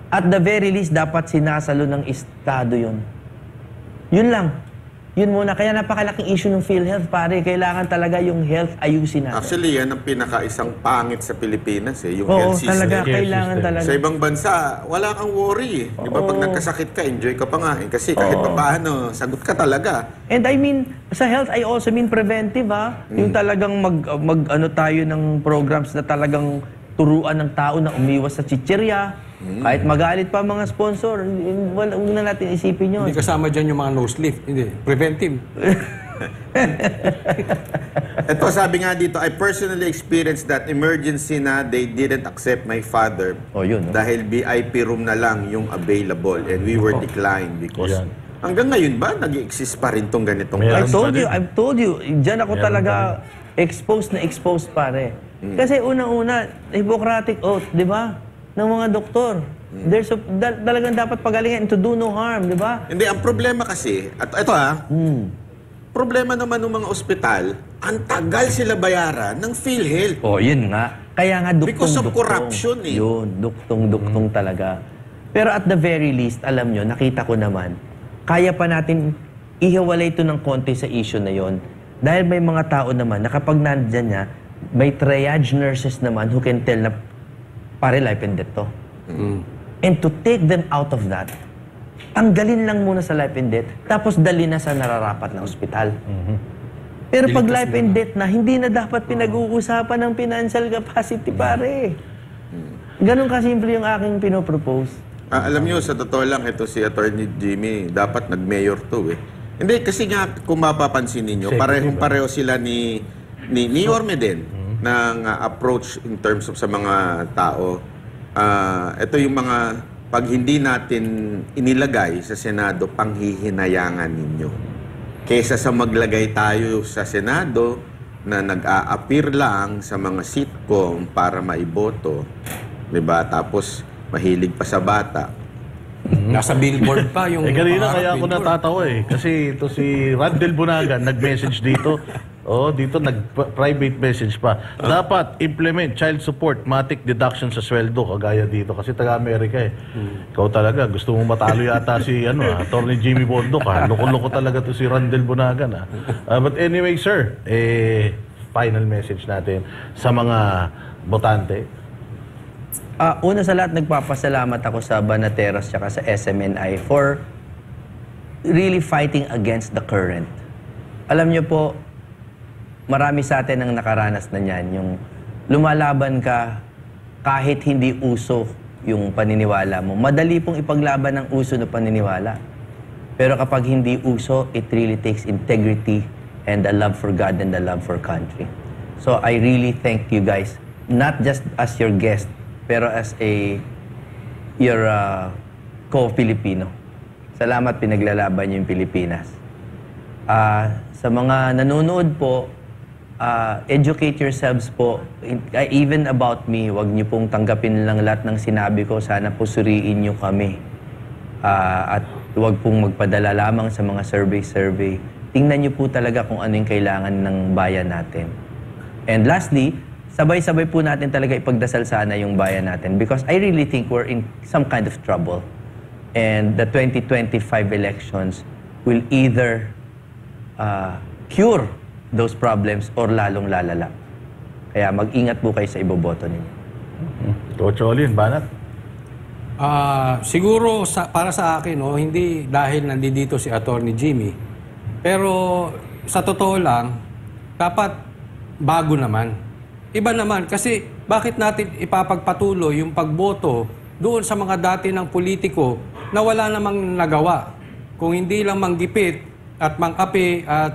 At the very least, dapat sinasalo ng Estado yun. Yun lang. Yun muna. Kaya napakalaking issue ng PhilHealth, pare. Kailangan talaga yung health ayusin natin. Actually, yan ang pinaka-isang pangit sa Pilipinas eh, yung Oo, health system. talaga. Care Kailangan system. talaga. Sa ibang bansa, wala kang worry eh. Di ba pag nagkasakit ka, enjoy ka pa nga eh. Kasi kahit pa paano, sagot ka talaga. And I mean, sa health, I also mean preventive, ha? Yung talagang ano tayo ng programs na talagang turuan ng tao na umiwas sa chichirya. Kahit magalit pa mga sponsor, huwag na natin isipin yun. Hindi kasama dyan yung mga nose lift. Hindi. Preventive. Ito, sabi nga dito, I personally experienced that emergency na they didn't accept my father Oh, yun, no? dahil VIP room na lang yung available and we were declined because Yan. hanggang ngayon ba nag-exist pa rin tong ganitong Meron. klase? I've told you, dyan ako Meron talaga exposed pare. Kasi unang-una, Hippocratic oath, di ba? Ng mga doktor. Talagang dapat pagalingan to do no harm, di ba? Hindi, ang problema kasi, at ito problema naman ng mga ospital, ang tagal sila bayaran ng PhilHealth. Oh, yun nga. Kaya nga duktong-duktong. Because of corruption eh. Yun, duktong-duktong talaga. Pero at the very least, alam nyo, nakita ko naman, kaya pa natin ihiwalay ito ng konti sa issue na yon. Dahil may mga tao naman na kapag nandyan niya, may triage nurses naman who can tell na pare life and death to. And to take them out of that, tanggalin lang muna sa life and death, tapos dali na sa nararapat na ospital. Pero pag life and death na, hindi na dapat pinag-uusapan ng financial capacity, pare. Ganon kasimple yung aking pinopropose. Alam nyo, sa totoo lang, ito si Attorney Jimmy, dapat nag-mayor to eh. Hindi, kasi nga, kung mapapansin ninyo, parehong-pareho sila ni Yorme din ng approach in terms of sa mga tao. Ito yung mga, pag hindi natin inilagay sa Senado, panghihinayangan ninyo. Kesa sa maglagay tayo sa Senado na nag-a-appear lang sa mga sitcom para maiboto, diba? Tapos mahilig pa sa bata. Nasa billboard pa yung... Kanina pangarap kaya ako billboard. natatawa eh. Kasi ito si Randel Bunagan, nag-message dito. Dito nag-private message pa. Dapat implement child support, matic deduction sa sweldo, kagaya dito. Kasi taga-Amerika eh. Ikaw talaga, gusto mong matalo yata si Attorney Jimmy Bondo ka. Loko-loko talaga to si Randel Bunagan. But anyway, sir, final message natin sa mga botante. Una sa lahat, nagpapasalamat ako sa Banateros at sa SMNI for really fighting against the current. Alam niyo po, marami sa atin ang nakaranas na niyan. Yung lumalaban ka kahit hindi uso yung paniniwala mo. Madali pong ipaglaban ng uso na paniniwala. Pero kapag hindi uso, it really takes integrity and a love for God and a love for country. So I really thank you guys, not just as your guest, pero as your co-Filipino. Salamat, pinaglalaban niyo yung Pilipinas. Sa mga nanonood po, educate yourselves po. Even about me, wag niyo pong tanggapin lang lahat ng sinabi ko. Sana po suriin niyo kami. At wag pong magpadala lamang sa mga survey. Tingnan niyo po talaga kung ano yung kailangan ng bayan natin. And lastly, sabay-sabay po natin talaga ipagdasal sana yung bayan natin because I really think we're in some kind of trouble. And the 2025 elections will either cure those problems or lalong lalala. Kaya mag-ingat po kayo sa iboboto ninyo. Cholin, Banat? Siguro para sa akin, hindi dahil nandito si Attorney Jimmy. Pero sa totoo lang, dapat bago naman. Iba naman kasi bakit natin ipapagpatuloy yung pagboto doon sa mga dati ng politiko na wala namang nagawa. Kung hindi lang manggipit at mangkape at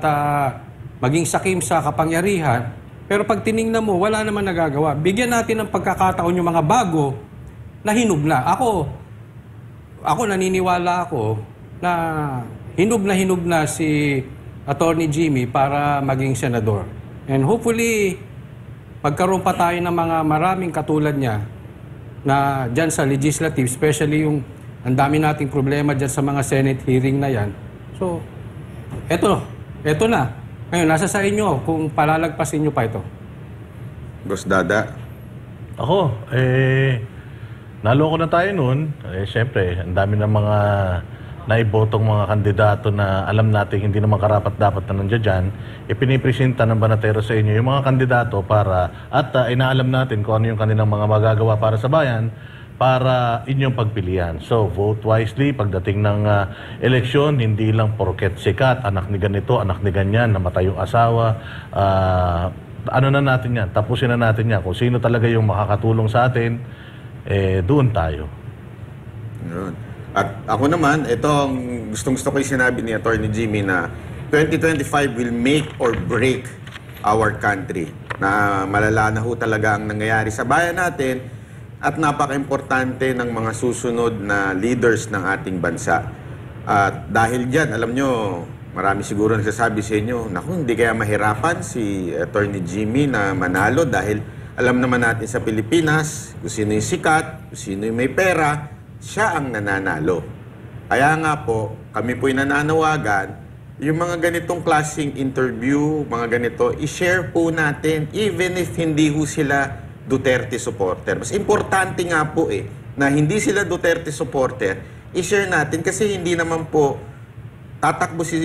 maging sakim sa kapangyarihan, pero pag tiningnan mo, wala naman nagagawa. Bigyan natin ng pagkakataon yung mga bago na hinug na. Ako naniniwala ako na hinug na si Attorney Jimmy para maging senador. And hopefully, magkaroon pa tayo ng mga maraming katulad niya na dyan sa legislative, especially yung ang dami nating problema dyan sa mga Senate hearing na yan. So, eto na. Ngayon, nasa sa inyo kung palalagpasin nyo pa ito. Boss Dada. Ako, naloko na tayo noon. Siyempre, ang dami ng mga naibotong mga kandidato na alam natin hindi naman karapat-dapat na nandiyan dyan. Pinipresenta ng Banatero sa inyo yung mga kandidato para, at inaalam natin kung ano yung kanilang mga magagawa para sa bayan, para inyong pagpilian. So, vote wisely pagdating ng eleksyon, hindi lang porket sikat, anak ni ganito, anak ni ganyan, namatay yung asawa. Ano na natin yan? Tapusin na natin yan. Kung sino talaga yung makakatulong sa atin, doon tayo. Yun. At ako naman, itong gustong-gusto ko yung sinabi ni Attorney Jimmy na 2025 will make or break our country. Na malala na ho talaga ang nangyayari sa bayan natin at napaka-importante ng mga susunod na leaders ng ating bansa. At dahil dyan, alam nyo, marami siguro nagsasabi sa inyo, naku, hindi kaya mahirapan si Attorney Jimmy na manalo dahil alam naman natin sa Pilipinas, kung sino yung sikat, kung sino yung may pera, siya ang nananalo. Kaya nga po, kami po'y nananawagan, yung mga ganitong klaseng interview, mga ganito, i-share po natin, even if hindi ho sila Duterte supporter. Mas importante nga po na hindi sila Duterte supporter, i-share natin kasi hindi naman po tatakbo si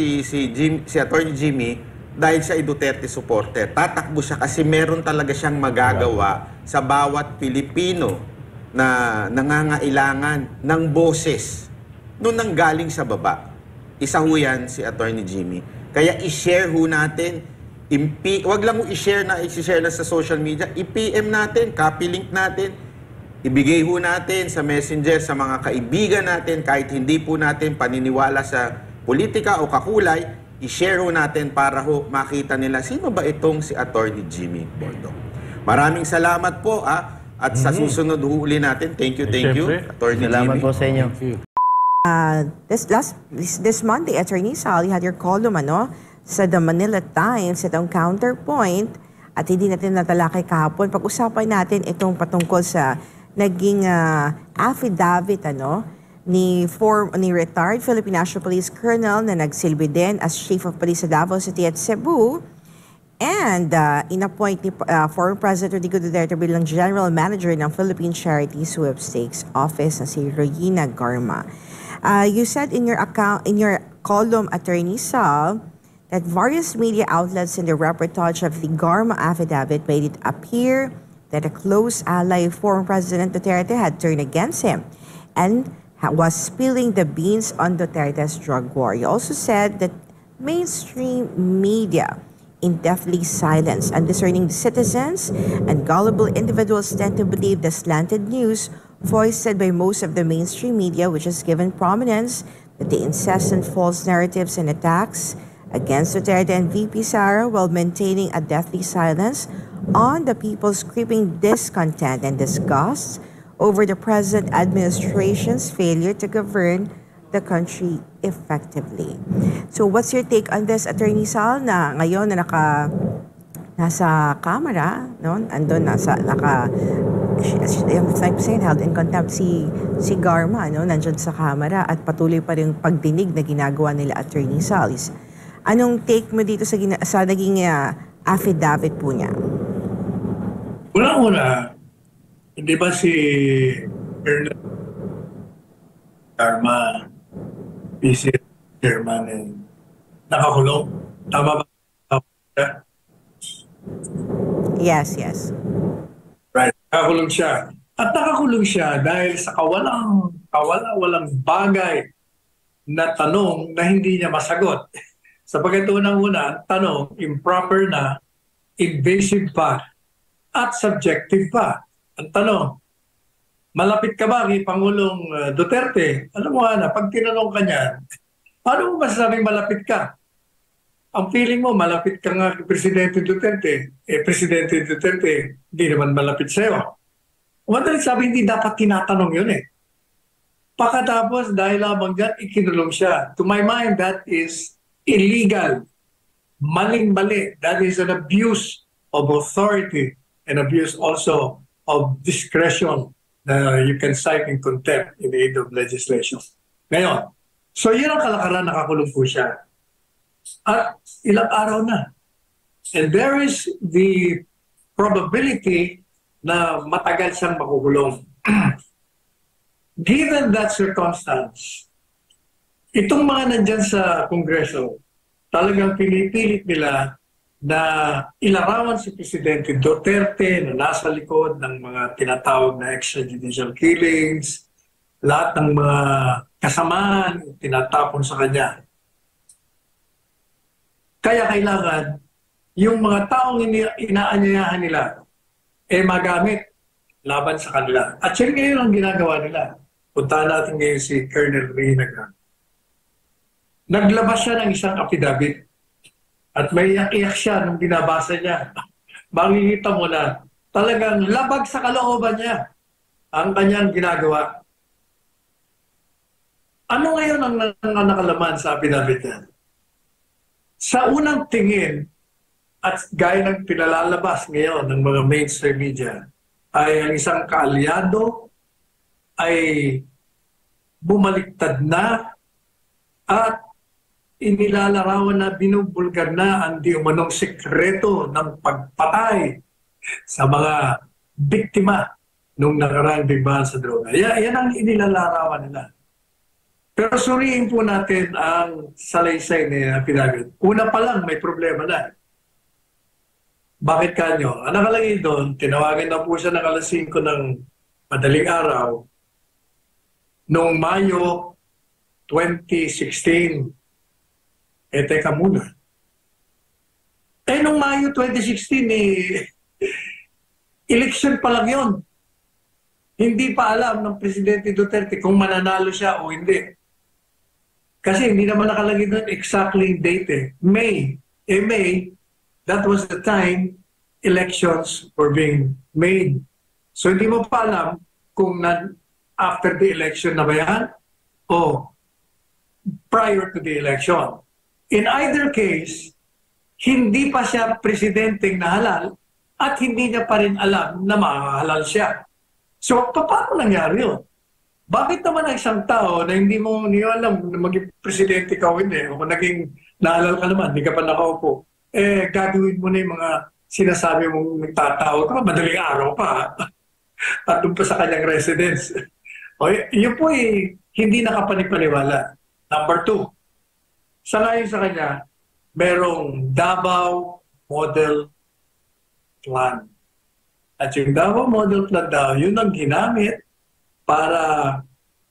Attorney Jimmy dahil siya ay Duterte supporter. Tatakbo siya kasi meron talaga siyang magagawa sa bawat Pilipino na nangangailangan ng boses nung nanggaling sa baba. Isa ho yan si Attorney Jimmy. Kaya i-share ho natin. Wag lang i-share na sa social media, i-PM natin, copy link natin, ibigay ho natin sa messenger sa mga kaibigan natin kahit hindi po natin paniniwala sa politika o kakulay, i-share ho natin para ho makita nila sino ba itong si Attorney Jimmy Bordong. Maraming salamat po at sa susunod uli natin. Thank you, Attorney Salamat Jimmy. po sa inyo. This Monday, Attorney Sal, you had your column, sa The Manila Times, itong counterpoint, at hindi natin natalakay kahapon. Pag-usapan natin itong patungkol sa naging affidavit ni retired Philippine National Police Colonel na nagsilbi din as Chief of Police sa Davao City at Cebu, and inappoint ni former President Rodrigo Duterte bilang General Manager ng Philippine Charity Sweepstakes Office na si Regina Garma. You said in your column, Attorney Sal, that various media outlets in the reportage of the Garma affidavit made it appear that a close ally of former President Duterte had turned against him and was spilling the beans on Duterte's drug war. You also said that mainstream media indefinitely silenced undiscerning citizens and gullible individuals tend to believe the slanted news voiced by most of the mainstream media, which has given prominence to the incessant false narratives and attacks against Duterte and VP Sara while maintaining a deathly silence on the people's creeping discontent and disgust over the present administration's failure to govern the country effectively. So what's your take on this, Attorney Sal, na ngayon na nasa camera, andun held in contempt si Garma, nandun sa camera at patuloy pa rin pagdinig na ginagawa nila Attorney Sal. Anong take mo dito sa naging affidavit po niya? Una-una, di ba si Ernest Dharma, PC Chairman, nakakulong? Tama ba? Yes, yes. Right. Nakakulong siya. At nakakulong siya dahil sa walang bagay na tanong na hindi niya masagot. Sapagkat unang-una, ang tanong, improper na, invasive pa, at subjective pa. Ang tanong, malapit ka ba kay Pangulong Duterte? Alam mo na, pag tinanong ka niya, paano mo masasabing malapit ka? Ang feeling mo, malapit ka nga kay Presidente Duterte. Presidente Duterte, hindi naman malapit sa'yo. Madaling sabi, hindi dapat tinatanong yun eh. Pagkatapos, dahil lamang dyan, ikinulong siya. To my mind, that is illegal. Maling-mali. That is an abuse of authority and abuse also of discretion na you can cite in contempt in the aid of legislation. Ngayon, so yun ang kalakaran, nakakulong po siya. At ilang araw na. And there is the probability na matagal siyang makukulong. Given that circumstance, itong mga nandyan sa Kongreso, talagang pinipilit nila na ilarawan si Presidente Duterte na nasa likod ng mga tinatawag na extrajudicial killings, lahat ng mga kasamaan tinatapon sa kanya. Kaya kailangan yung mga taong inaanyayahan nila magamit laban sa kanila. At yun ngayon ang ginagawa nila. Punta natin ngayon si Colonel Reynaga. Naglabas siya ng isang affidavit at may iyak siya nung binabasa niya. Makikita mo na talagang labag sa kalooban niya ang kanyang ginagawa. Ano ngayon ang nakalaman sa affidavit niya? Sa unang tingin, at gaya ng pinalalabas ngayon ng mga mainstream media, ay ang isang kaalyado ay bumaliktad na at inilalarawan na binubulgar na ang di umanong sekreto ng pagpatay sa mga biktima nung nakaraang digmaan sa droga. Yan ang inilalarawan nila. Pero suriin po natin ang salaysay ni affidavit. Una pa lang, may problema na. Bakit kanyo? Ang nakalagay doon, tinawagan na po siya ng alas 5 ng madaling araw noong Mayo 2016. Teka muna. Noong Mayo 2016, election pa lang yun. Hindi pa alam ng Presidente Duterte kung mananalo siya o hindi. Kasi hindi naman nakalagay doon exactly date. May, that was the time elections were being made. So hindi mo pa alam kung after the election na ba yan o prior to the election. In either case, hindi pa siya presidenteng nahalal at hindi niya pa rin alam na mahalal siya. So paano nangyari yun? Bakit naman ang isang tao na hindi mo alam na maging presidente ka o hindi, o kung naging nahalal ka naman, hindi ka pa nakaupo, gagawin mo na yung mga sinasabi mong nagtatao ka, madaling araw pa, at doon pa sa kanyang residence. Yun po hindi nakapanipaniwala. Number 2, sangayon sa kanya, merong Davao Model Plan. At yung Davao Model Plan daw, yun ang ginamit para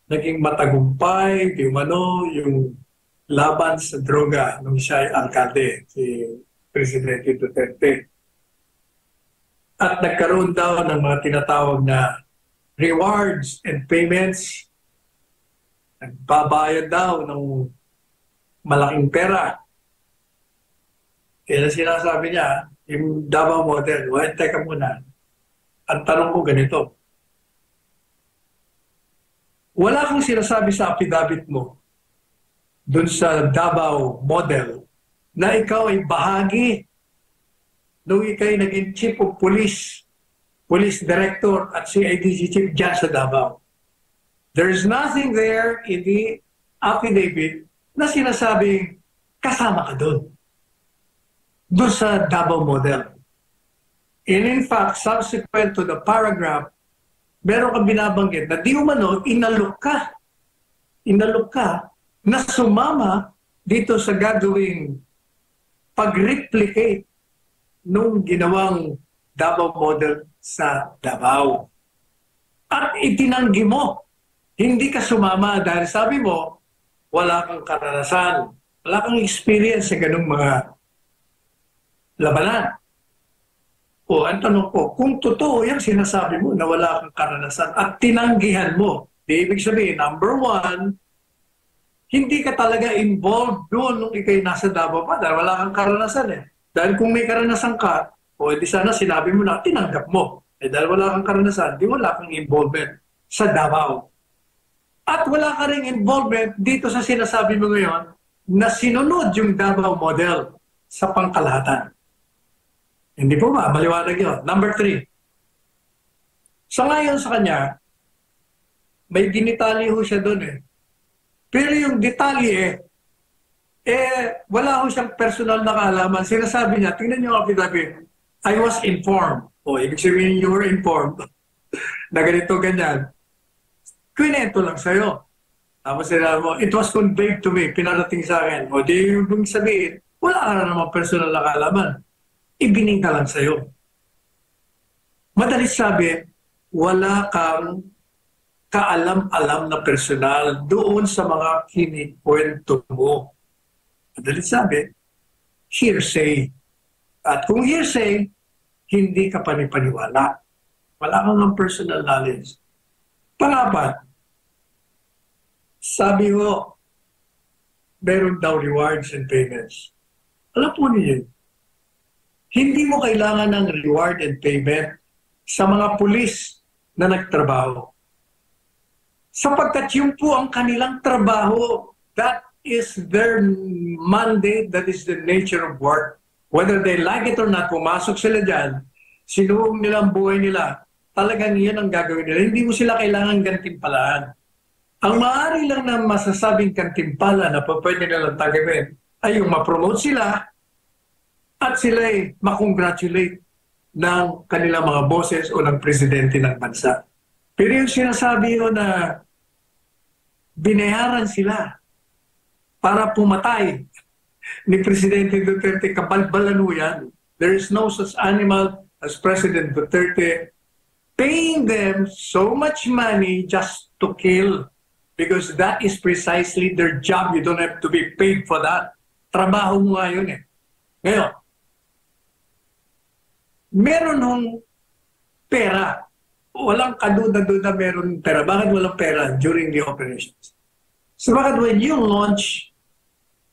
naging matagumpay, yung laban sa droga nung siya ay alkalde, si Presidente Duterte. At nagkaroon daw ng mga tinatawag na rewards and payments. Nagbabayad daw ng malaking pera. Kaya sinasabi niya, yung Davao Model, teka muna, ang tanong ko ganito. Wala kang sinasabi sa affidavit mo dun sa Davao Model na ikaw ay bahagi nung ikaw ay naging Chief of Police, Police Director at CIDG Chief dyan sa Davao. There's nothing there in the affidavit na sinasabing kasama ka doon sa Davao Model. And in fact, subsequent to the paragraph, meron kang binabanggit na di umano, inalok ka na sumama dito sa gagawing pag-replicate nung ginawang Davao model sa Davao. At itinanggi mo, hindi ka sumama dahil sabi mo, wala kang karanasan, wala kang experience sa ganung mga labanan. O, ang tanong ko, kung totoo yung sinasabi mo na wala kang karanasan at tinanggihan mo, di ibig sabihin, number one, hindi ka talaga involved doon nung ikay nasa Davao pa dahil wala kang karanasan eh. Dahil kung may karanasan ka, o di sana sinabi mo na tinanggap mo. Eh dahil wala kang karanasan, di wala kang involvement sa Davao. At wala ka ring involvement dito sa sinasabi mo ngayon na sinunod yung Davao model sa pangkalahatan. Hindi po ba? Maliwanag yun. Number 3. Sa ngayon sa kanya, may dinitali ho siya doon eh. Pero yung detalye wala ho siyang personal na kaalaman. Sinasabi niya, tingnan niyo ang affidavit, I was informed. O, ibig sabihin you were informed na ganito, ganyan. Kwento lang sa'yo. Tapos sinabi mo, it was conveyed to me, pinarating sa akin. O, di yung sabihin, wala ka na naman personal na kaalaman. Ibining ka lang sa'yo. Madalit sabi, wala kang kaalam-alam na personal doon sa mga kinikwento mo. Madalit sabi, hearsay. At kung hearsay, hindi ka panipaniwala. Wala kang ng personal knowledge. Pangapat, sabi mo, meron daw rewards and payments. Alam po niyo, hindi mo kailangan ng reward and payment sa mga pulis na nagtrabaho. Sapagkat yun po ang kanilang trabaho. That is their mandate, that is the nature of work. Whether they like it or not, pumasok sila dyan, sinuong nila ang buhay nila, talagang yan ang gagawin nila. Hindi mo sila kailangan gantimpalaan. Ang maaari lang na masasabing gantimpala na pwede nilang tagawin ay yung ma-promote sila at sila ay makongratulate ng kanilang mga bosses o ng presidente ng bansa. Pero yung sinasabi ko na binayaran sila para pumatay ni Presidente Duterte, kabalbalano yan. There is no such animal as President Duterte paying them so much money just to kill because that is precisely their job. You don't have to be paid for that. Trabaho mo nga yun eh. Ngayon, meron hong pera. Walang kaduda-duda meron pera. Bakit walang pera during the operations? So bakit when you launch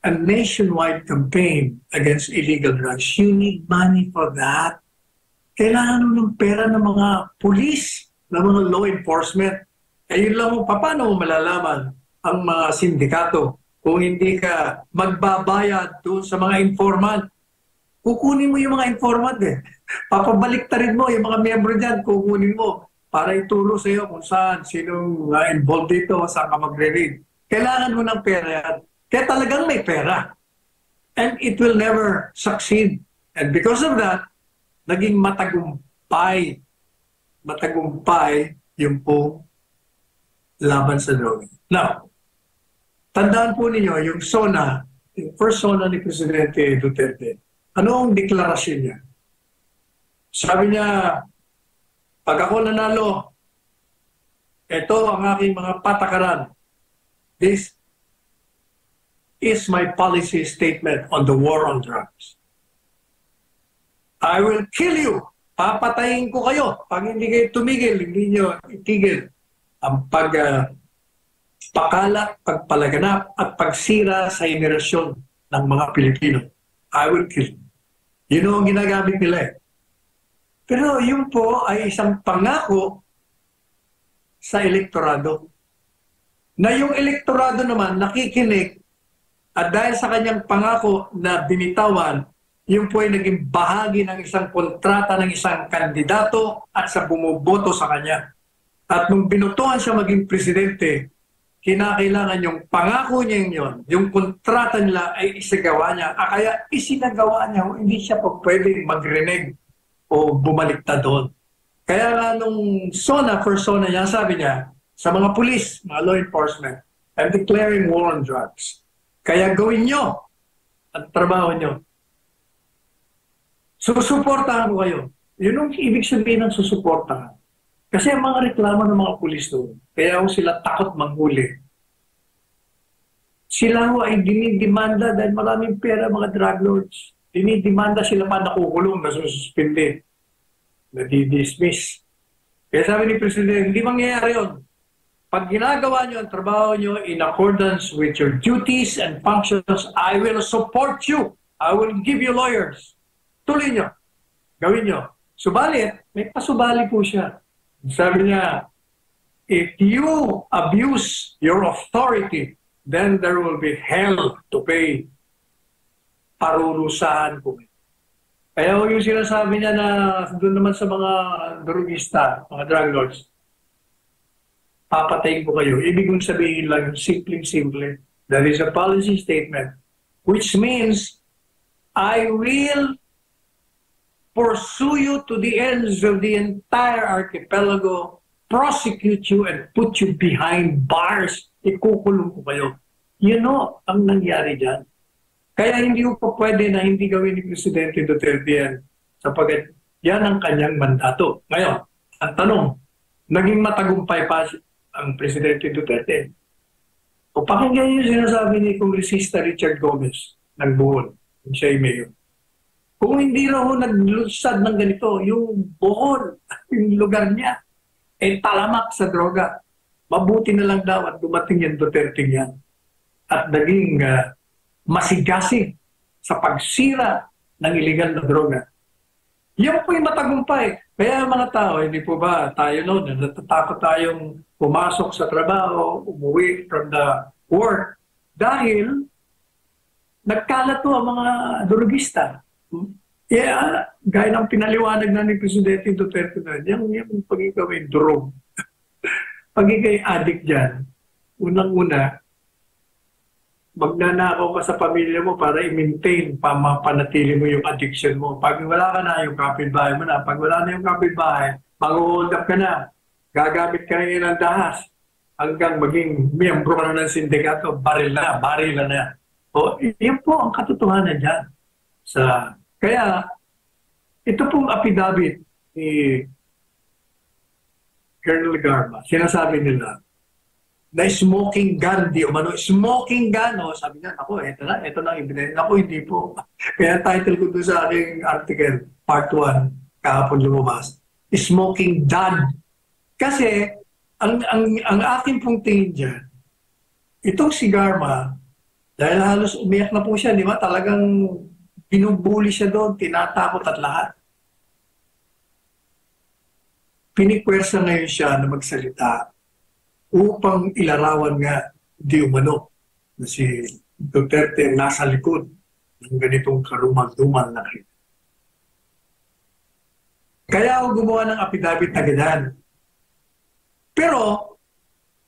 a nationwide campaign against illegal drugs, you need money for that. Kailangan ng pera ng mga pulis, ng mga law enforcement. Yun lang mo, paano mo malalaman ang mga sindikato kung hindi ka magbabayad doon sa mga informant? Kukunin mo yung mga informant eh. Papabalik-tarin mo yung mga miyembro dyan, kukunin mo para ituro sa iyo kung saan, sinong involved dito, saan ka magre-read. Kailangan mo ng pera yan. Kaya talagang may pera. And it will never succeed. And because of that, naging matagumpay yung pong laban sa droga. Now, tandaan po ninyo, yung SONA, yung first SONA ni Presidente Duterte, ano ang deklarasyon niya? Sabi niya, pag ako nanalo, ito ang aking mga patakaran. This is my policy statement on the war on drugs. I will kill you. Papatayin ko kayo. Pag hindi kayo tumigil, hindi nyo itigil ang pagpakalat, pagpalaganap at pagsira sa henerasyon ng mga Pilipino. I will kill you. Yun ang ginagamit nila eh. Pero yun po ay isang pangako sa elektorado. Na yung elektorado naman nakikinig at dahil sa kanyang pangako na binitawan, yun po ay naging bahagi ng isang kontrata ng isang kandidato at sa bumuboto sa kanya. At nung binutuhan siya maging presidente, kinakailangan yung pangako niya yun, yung kontrata nila ay isagawa niya. Kaya isinagawa niya, hindi siya po pwedeng mag-renege o bumaliktad doon. Kaya nga nung first SONA niya, sabi niya, sa mga pulis, mga law enforcement, I'm declaring war on drugs. Kaya gawin nyo ang trabaho nyo. Susuportahan ko kayo. Yun ang ibig sabihin ng susuportahan. Kasi ang mga reklamo ng mga pulis doon, kaya ho sila takot manghuli. Sila ho ay dinidemanda dahil maraming pera mga drug lords. Dinidemanda sila pa nakukulong, nasususpindi, nadidismiss. Kaya sabi ni Presidente, hindi mangyayari yun. Pag ginagawa nyo ang trabaho nyo in accordance with your duties and functions, I will support you. I will give you lawyers. Tuloy nyo. Gawin nyo. Subalit, may pasubali po siya. Sabi niya, if you abuse your authority, then there will be hell to pay. Parurusahan ko. Kaya yung sinasabi niya na doon naman sa mga drugista, mga drug lords, papatayin ko kayo. Ibig kong sabihin lang, simple. That is a policy statement, which means I will pursue you to the ends of the entire archipelago, prosecute you and put you behind bars. Ikukulong ko kayo. You know, ang nangyari dyan. Kaya hindi ko pa pwede na hindi gawin ni Presidente Duterte yan sapagkat yan ang kanyang mandato. Ngayon, ang tanong, naging matagumpay pa ang Presidente Duterte. O pakinggan yung sinasabi ni Kongresista Richard Gomez ng Bohol, kung siya ay mayor. Kung hindi raw naglusad ng ganito, yung Bohol, yung lugar niya, ay talamak sa droga. Mabuti na lang daw at dumating yung Duterte yan. At naging masigasig sa pagsira ng illegal na droga. Yan po yung matagumpay. Kaya mga tao, hindi po ba tayo noon, natatakot tayong pumasok sa trabaho, umuwi from the work, dahil nagkalat to ang mga drogista. Yeah, gaya ng pinaliwanag na ni Presidente Duterte na, yung pag ikaw ay drug, pag ikaw ay addict dyan, unang-una, magnanakaw ka sa pamilya mo para i-maintain, mapanatili mo yung addiction mo. Pag wala ka na, yung kapitbahay mo na. Pag wala na yung kapitbahay, mag-hold up ka na. Gagamit ka na ng dahas hanggang maging miyembro ka na ng sindikato, baril na. O, yun po ang katotohanan dyan. Kaya, ito pong affidavit ni Colonel Garma, sinasabi nila, na smoking gun, di umano, smoking gun, sabi niya, ako, ito na, ebidensya. Ako, hindi po. Kaya title ko doon sa aking article, part 1, kahapon lumabas, smoking gun. Kasi, ang aking pong tingin dyan, itong si Garma, dahil halos umiyak na po siya, di ba? Talagang binubuli siya doon, tinatakot at lahat. Pinikwersa ngayon siya na magsalita upang ilarawan nga di umano na si Duterte nasa likod ng ganitong karumal-dumal na krimen. Kaya ako gumawa ng affidavit na ganyan. Pero,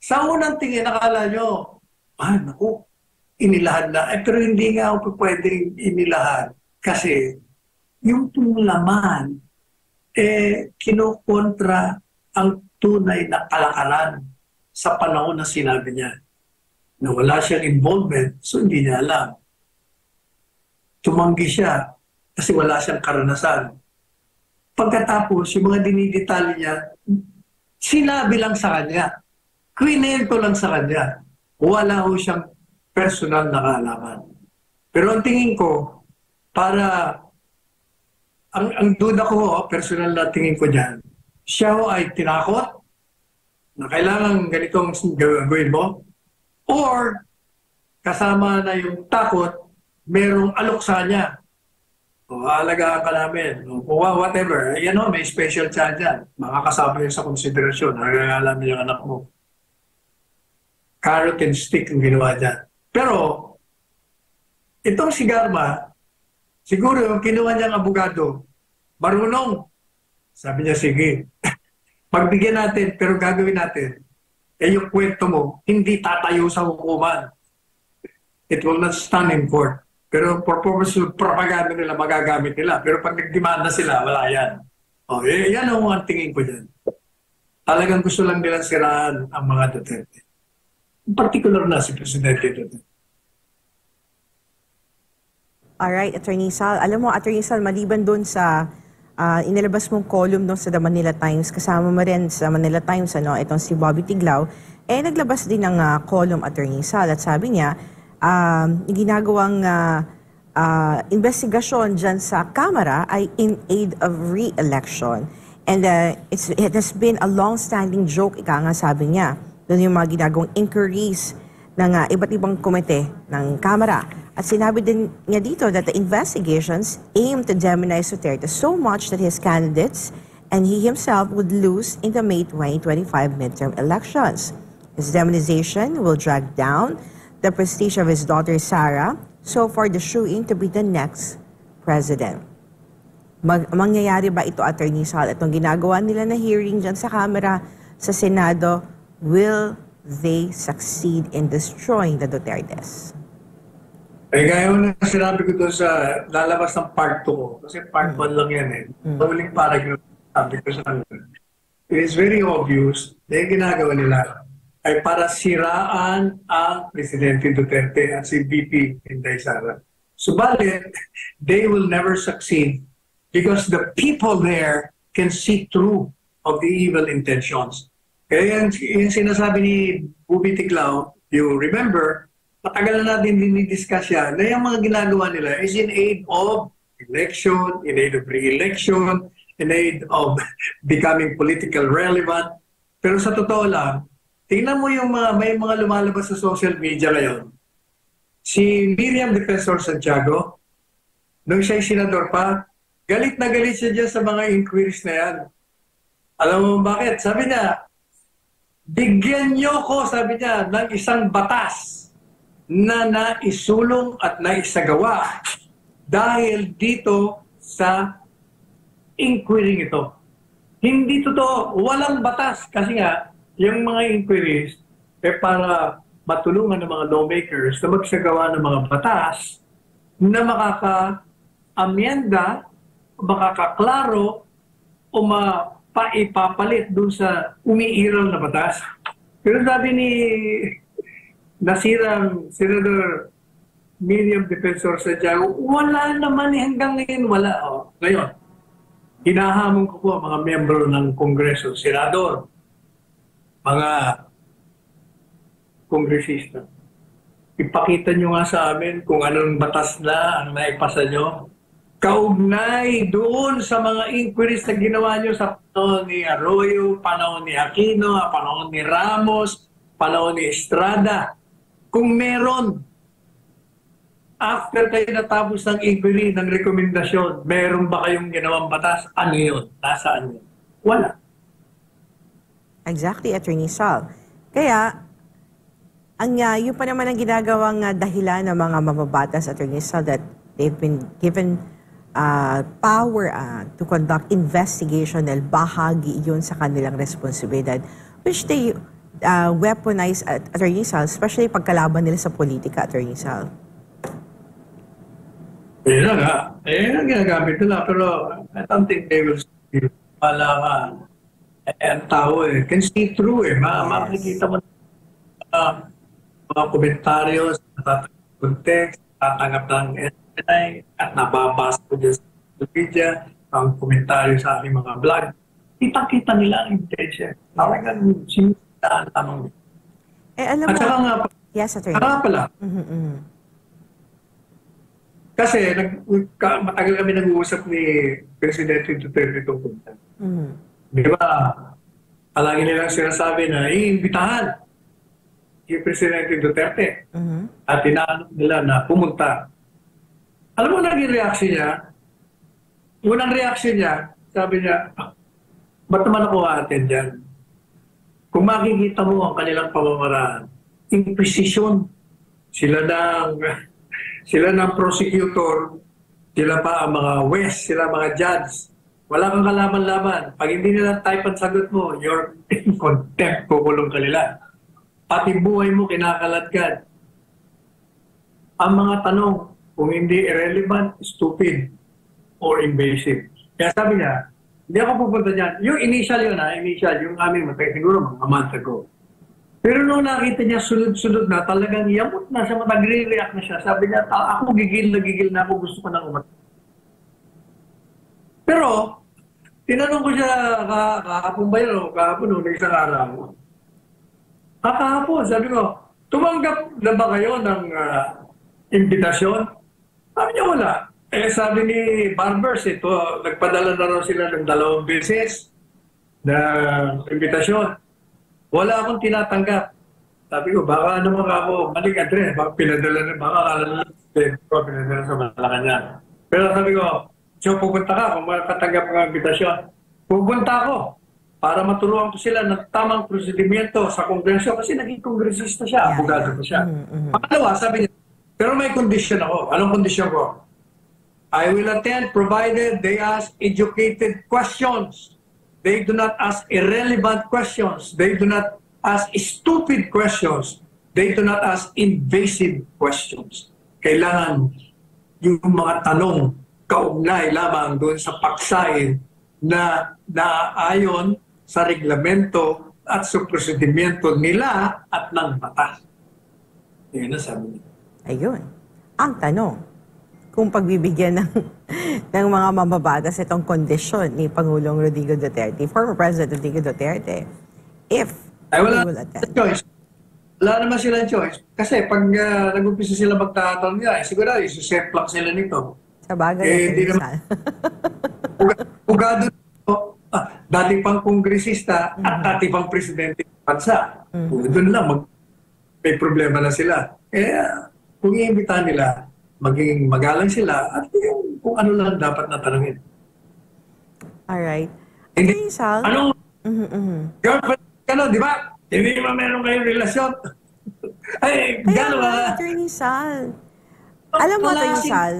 sa unang tingin, nakala nyo, naku, inilahad na. Pero hindi nga ako pwedeng inilahad. Kasi, yung pong laman, kinukontra ang tunay na kalakalan sa panahon na sinabi niya na wala siyang involvement, so hindi niya alam. Tumanggi siya kasi wala siyang karanasan. Pagkatapos, yung mga dinidetali niya, sinabi lang sa kanya. Kwinento lang sa kanya. Wala ho siyang personal na kaalaman. Pero ang tingin ko, para ang duda ko, personal na tingin ko dyan, siya ho ay tinakot na kailangan ganitong gawin mo, or kasama na yung takot, merong alok sa niya. O, aalagaan ka namin. O, whatever. Yan o, may special charge yan. Makakasama yun sa konsiderasyon. Nagagalam yung anak mo. Carrot and stick ang ginawa dyan. Pero, itong si Garma, siguro yung kinuha niyang abogado, marunong. Sabi niya, sige. Pagbigyan natin, pero gagawin natin. Yung kwento mo, hindi tatayo sa hukuman. It will not stand in court. Pero for purpose of propaganda nila, magagamit nila. Pero pag nagdemanda sila, wala yan. Yan ang tingin ko dyan. Talagang gusto lang nilang siraan ang mga Duterte. In particular na si Presidente Duterte. Alright, Attorney Sal. Alam mo, Attorney Sal, maliban doon sa inilabas mong column doon sa The Manila Times, kasama mo rin sa Manila Times, itong si Bobby Tiglao, naglabas din ng column, Attorney Sal, at sabi niya, ginagawang investigasyon dyan sa Kamara ay in aid of re-election. And it has been a long-standing joke, ika nga sabi niya. Doon yung mga ginagawang inquiries ng iba't ibang komite ng Kamara. At sinabi din niya dito that the investigations aim to demonize Duterte so much that his candidates and he himself would lose in the May 2025 midterm elections. His demonization will drag down the prestige of his daughter Sarah, so far the shoo-in to be the next president. Mangyayari ba ito, Attorney Sal? Itong ginagawa nila na hearing dyan sa Kamara, sa Senado, will they succeed in destroying the Dutertes? Gaya na sinabi ko doon sa lalabas ng part 2 ko. Kasi part 1 lang yan eh. Sa huling paragraph, sabi ko sa kanila. It is very obvious na yung ginagawa nila ay para siraan ang Presidente Duterte at si VP Inday Sara. Subalit, they will never succeed because the people there can see through of the evil intentions. Kaya yung sinasabi ni Bubi Tiglao, you remember, matagal na natin dinidiscuss yan, na yung mga ginagawa nila is in aid of election, in aid of re-election, in aid of becoming political relevant. Pero sa totoo lang, tingnan mo yung may mga lumalabas sa social media ngayon. Si Miriam Defensor Santiago, nung siya'y senador pa, galit na galit siya dyan sa mga inquiries na yan. Alam mo bakit? Sabi niya, bigyan niyo ko, sabi niya, ng isang batas na naisulong at naisagawa dahil dito sa inquiry ito. Hindi totoo, walang batas kasi nga, yung mga inquiries para matulungan ng mga lawmakers na magsagawa ng mga batas na makaka-amyenda, makakaklaro o mapaipapalit dun sa umiiral na batas. Pero sabi ni nasirang Senator Miriam Defensor Santiago, wala naman hanggang ngayon, wala. Ngayon, hinahamon ko po mga miyembro ng Kongreso, Senador, mga kongresista. Ipakita nyo nga sa amin kung anong batas na ang naipasa nyo. Kaugnay doon sa mga inquiries na ginawa nyo sa panahon ni Arroyo, panahon ni Aquino, panahon ni Ramos, panahon ni Estrada. Kung meron, after kayo natapos ng inquiry, ng rekomendasyon, meron ba kayong ginawang batas? Ano yun? Nasaan yun? Wala. Exactly, Attorney Sal. Kaya, yun pa naman ang ginagawang dahilan ng mga mababatas, Attorney Sal, that they've been given power to conduct investigation dahil bahagi yun sa kanilang responsibilidad, which they weaponize, Attorney Sal, especially pagkalaban nila sa politika, Attorney Sal. Yun na nga. Ang ginagamit nila. Pero I don't think they will see. Wala nga. Ang tao can see through makikita mo mga komentaryo sa context, tatanggap ng SNI at nababasa ko dyan sa media, ang komentaryo sa aking mga vlog. Kita-kita nila ang intention. Talagang sinitaan lamang. Alam at mo, saka nga, yes, Attorney. pala, kasi matagal kami nag-uusap ni Presidente Duterte tungkol yan. Di ba, palagi nilang sinasabi na iimbitahan si Presidente Duterte at inaano nila na pumunta. Alam mo naging reaction niya? Unang reaction niya, sabi niya, ba't naman ako aaten dyan? Kung makikita mo ang kanilang pamamaraan, inquisition, sila ng prosecutor, sila pa ang mga west, sila mga judge. Wala kang kalaman-laman. Pag hindi nila type ang sagot mo, you're in contempt, kukulong ka nila. Pati buhay mo kinakaladkad. Ang mga tanong, kung hindi irrelevant, stupid, or invasive. Kaya sabi niya, Hindi ako pupunta dyan. Yung initial yun, initial, yung aming matay, siguro mga month ago. Pero nung nakita niya sunod-sunod na, talagang yamot na siya, nagre-react na siya. Sabi niya, ako gigil na ako, gusto ko nang umatay. Pero, tinanong ko siya kahapon ba yun, o kahapon nung isang araw. Kahapon, sabi ko, tumanggap na ba kayo ng imbitasyon? Sabi niya wala. Sabi ni Barbers, ito, nagpadala na raw sila ng 2 beses na imbitasyon. Wala akong tinatanggap. Sabi ko, baka naman ako maling address, baka pinadala na, baka pinadala sa Malacanang. Pero sabi ko, so pupunta ka kung makatanggap ng imbitasyon. Pupunta ako para maturuan ko sila ng tamang prosedimento sa kongreso kasi naging kongresista siya, abogado ko siya. Pangalawa, sabi niya, pero may condition ako. Anong condition ko? I will attend provided they ask educated questions. They do not ask irrelevant questions. They do not ask stupid questions. They do not ask invasive questions. Kailangan yung mga tanong kaugnay lamang doon sa paksain na naayon sa reglamento at sa prosedimento nila at ng batas. Yan ang sabi niya. Ayun. Ang tanong, kung pagbibigyan ng mga mambabatas itong kondisyon ni Pangulong Rodrigo Duterte, former President Rodrigo Duterte, if wala he will attend. choice. Wala naman silang choice. Kasi pag nag-umpisa sila magtatanong niya, siguro isuset lang sila nito. Sa bagay, Hindi naman. Pugado dati pang kongresista at dati pang presidente ng bansa. Doon lang, may problema na sila. Kung iimbitahan nila, maging magalang sila at kung ano lang dapat na tanongin. Alright. Hindi, Sal? ano? Girlfriend, ano, di ba? Hindi naman meron kayong relasyon. Ay, gano'n ba? Attorney Sal. Alam mo, Attorney Sal,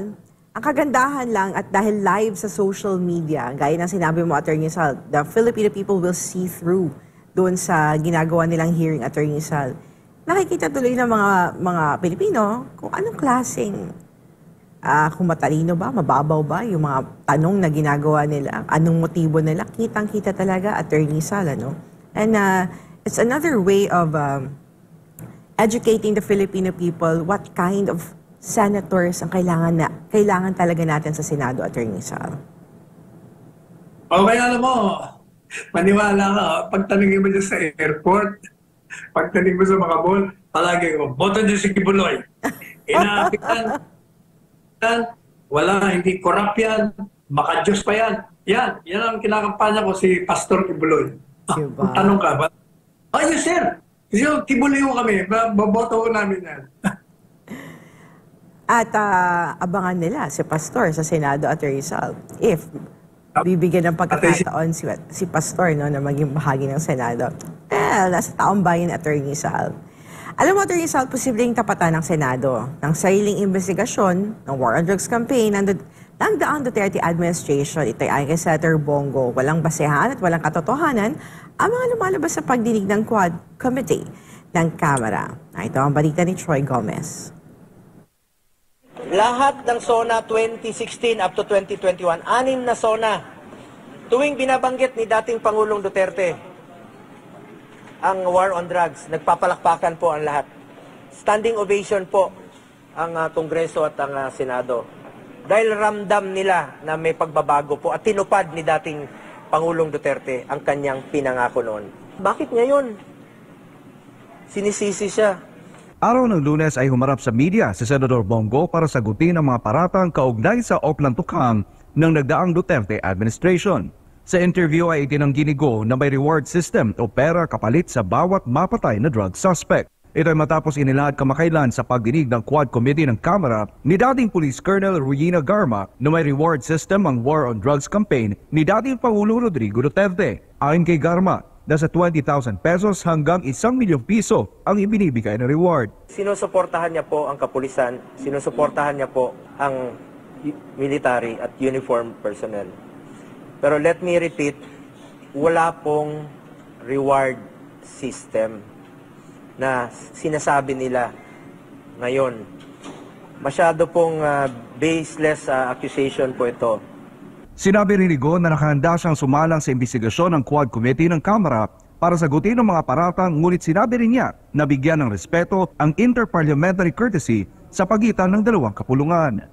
ang kagandahan lang at dahil live sa social media, gaya ng sinabi mo, Attorney Sal, the Filipino people will see through doon sa ginagawa nilang hearing, Attorney Sal. Nakikita tuloy ng mga Pilipino kung anong klaseng kung matalino ba, mababaw ba yung mga tanong na ginagawa nila, anong motibo nila, kitang-kita talaga, Attorney Sal, ano? And it's another way of educating the Filipino people what kind of senators ang kailangan talaga natin sa Senado, Attorney Sal. Okay, alam mo, maniwala ka, pagtanungin mo dyan sa airport, pagtanungin mo sa mga mall, palagi ko, boto dyan si Kibuloy. Inaapitan, wala, hindi corrupt yan, maka-Diyos pa yan. Yan ang kinakampanya ko si Pastor Kibuloy. Diba? Tanong ka ba? Yes, sir. Kasi Kibuloy ko kami, boto ko namin yan. At abangan nila si Pastor sa Senado, Attorney Sal. If bibigyan ng pagkakataon si Pastor no, na maging bahagi ng Senado, nasa taong bayan, Attorney Sal. Alam mo, Attorney Sal, posibleng tapatan ng Senado ng sariling investigasyon ng War on Drugs campaign ng Daang Duterte administration. Ito'y ayon kay Senator Bongo. Walang basehan at walang katotohanan ang mga lumalabas sa pagdinig ng Quad Committee ng Kamara. Ito ang balita ni Troy Gomez. Lahat ng SONA 2016 up to 2021, 6 na SONA. Tuwing binabanggit ni dating Pangulong Duterte ang war on drugs, nagpapalakpakan po ang lahat. Standing ovation po ang Kongreso at ang Senado. Dahil ramdam nila na may pagbabago po at tinupad ni dating Pangulong Duterte ang kanyang pinangako noon. Bakit ngayon? Sinisisi siya. Araw ng Lunes ay humarap sa media si Senador Bongo para sagutin ang mga paratang kaugnay sa Oplan Tukang ng nagdaang Duterte administration. Sa interview ay itinanggi ni Go na may reward system o pera kapalit sa bawat mapatay na drug suspect. Ito ay matapos inilahad kamakailan sa pagdinig ng Quad Committee ng Kamara ni dating Police Colonel Ruina Garma na may reward system ang War on Drugs campaign ni dating Pangulo Rodrigo Duterte. Ayon kay Garma, nasa 20,000 pesos hanggang 1,000,000 piso ang ibinibigay na reward. Sinusuportahan niya po ang kapulisan, sinusuportahan niya po ang military at uniform personnel. Pero let me repeat, wala pong reward system na sinasabi nila ngayon. Masyado pong baseless accusation po ito. Sinabi rin ni Go na nakahanda siyang sumalang sa investigasyon ng Quad Committee ng Kamara para sagutin ang mga paratang, ngunit sinabi rin niya na bigyan ng respeto ang interparliamentary courtesy sa pagitan ng dalawang kapulungan.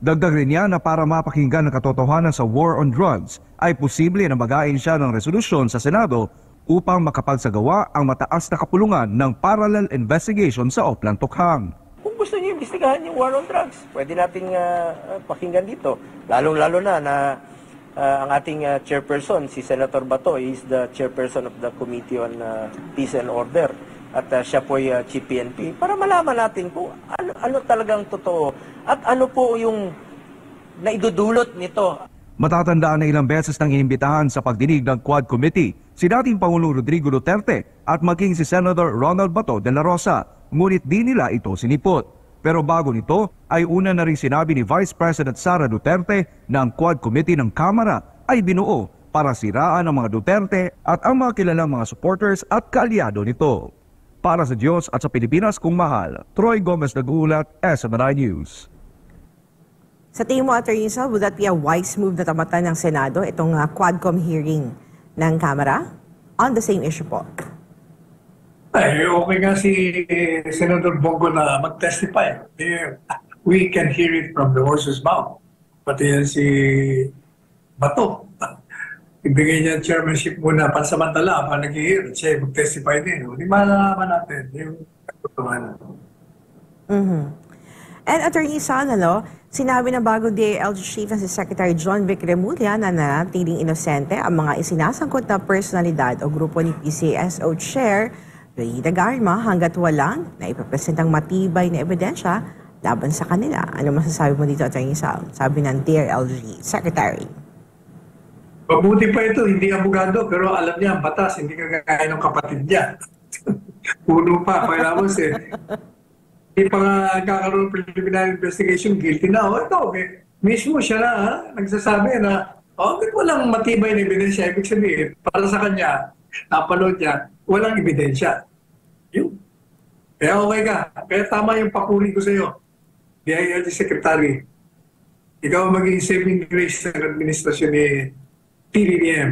Dagdag rin niya na para mapakinggan ang katotohanan sa war on drugs ay posible na magain siya ng resolusyon sa Senado upang makapagsagawa ang mataas na kapulungan ng parallel investigation sa Oplan Tokhang. Kung gusto niyo imbestigahan yung war on drugs, pwede nating pakinggan dito. Lalong-lalo na ang ating chairperson, si Senator Bato, is the chairperson of the Committee on Peace and Order. At siya po ay Chief PNP. Para malaman natin kung ano talagang totoo at ano po yung naidudulot nito. Matatandaan na ilang beses nang inimbitahan sa pagdinig ng Quad Committee si dating Pangulong Rodrigo Duterte at maging si Senator Ronald Bato de la Rosa, ngunit di nila ito sinipot. Pero bago nito ay una na rin sinabi ni Vice President Sara Duterte na ang Quad Committee ng Kamara ay binuo para siraan ang mga Duterte at ang mga kilalang mga supporters at kaalyado nito. Para sa Diyos at sa Pilipinas kung mahal, Troy Gomez nag-uulat, SMNI News. Sa tingin mo, Attorney Sal, would that be a wise move na tamatan ng Senado itong Quadcom hearing ng Kamara on the same issue po? Ay, okay nga si Senator Bongo na mag-testify. We can hear it from the horse's mouth. Pati yan si Bato. Ibigay niya chairmanship muna pansamantala para nag-hear. Siya mag-testify din. Di malalaman natin yung katotohanan. And Attorney Sal, sinabi ng bagong DILG Chief na si Secretary John Vic Remulla na nanatiling inosente ang mga isinasangkot na personalidad o grupo ni PCSO Chair Rita Garma hanggat walang na ipapresentang matibay na ebidensya laban sa kanila. Ano masasabi mo dito, Attorney Sal? Sabi ng DILG Secretary. Mabuti pa ito, hindi abogado, pero alam niya ang batas, hindi kagaya ng kapatid niya. Puno pa, kailangan hindi pa nga kakaroon ng preliminary investigation, guilty na. Ito, okay. Mismo siya na, nagsasabi na, walang matibay na ebidensya. Ibig sabihin, para sa kanya, napanood niya, walang ebidensya. Yun. Kaya okay ka. Kaya tama yung papuri ko sa iyo. DILG Secretary. Ikaw maging saving grace ng administrasyon ni PBBM.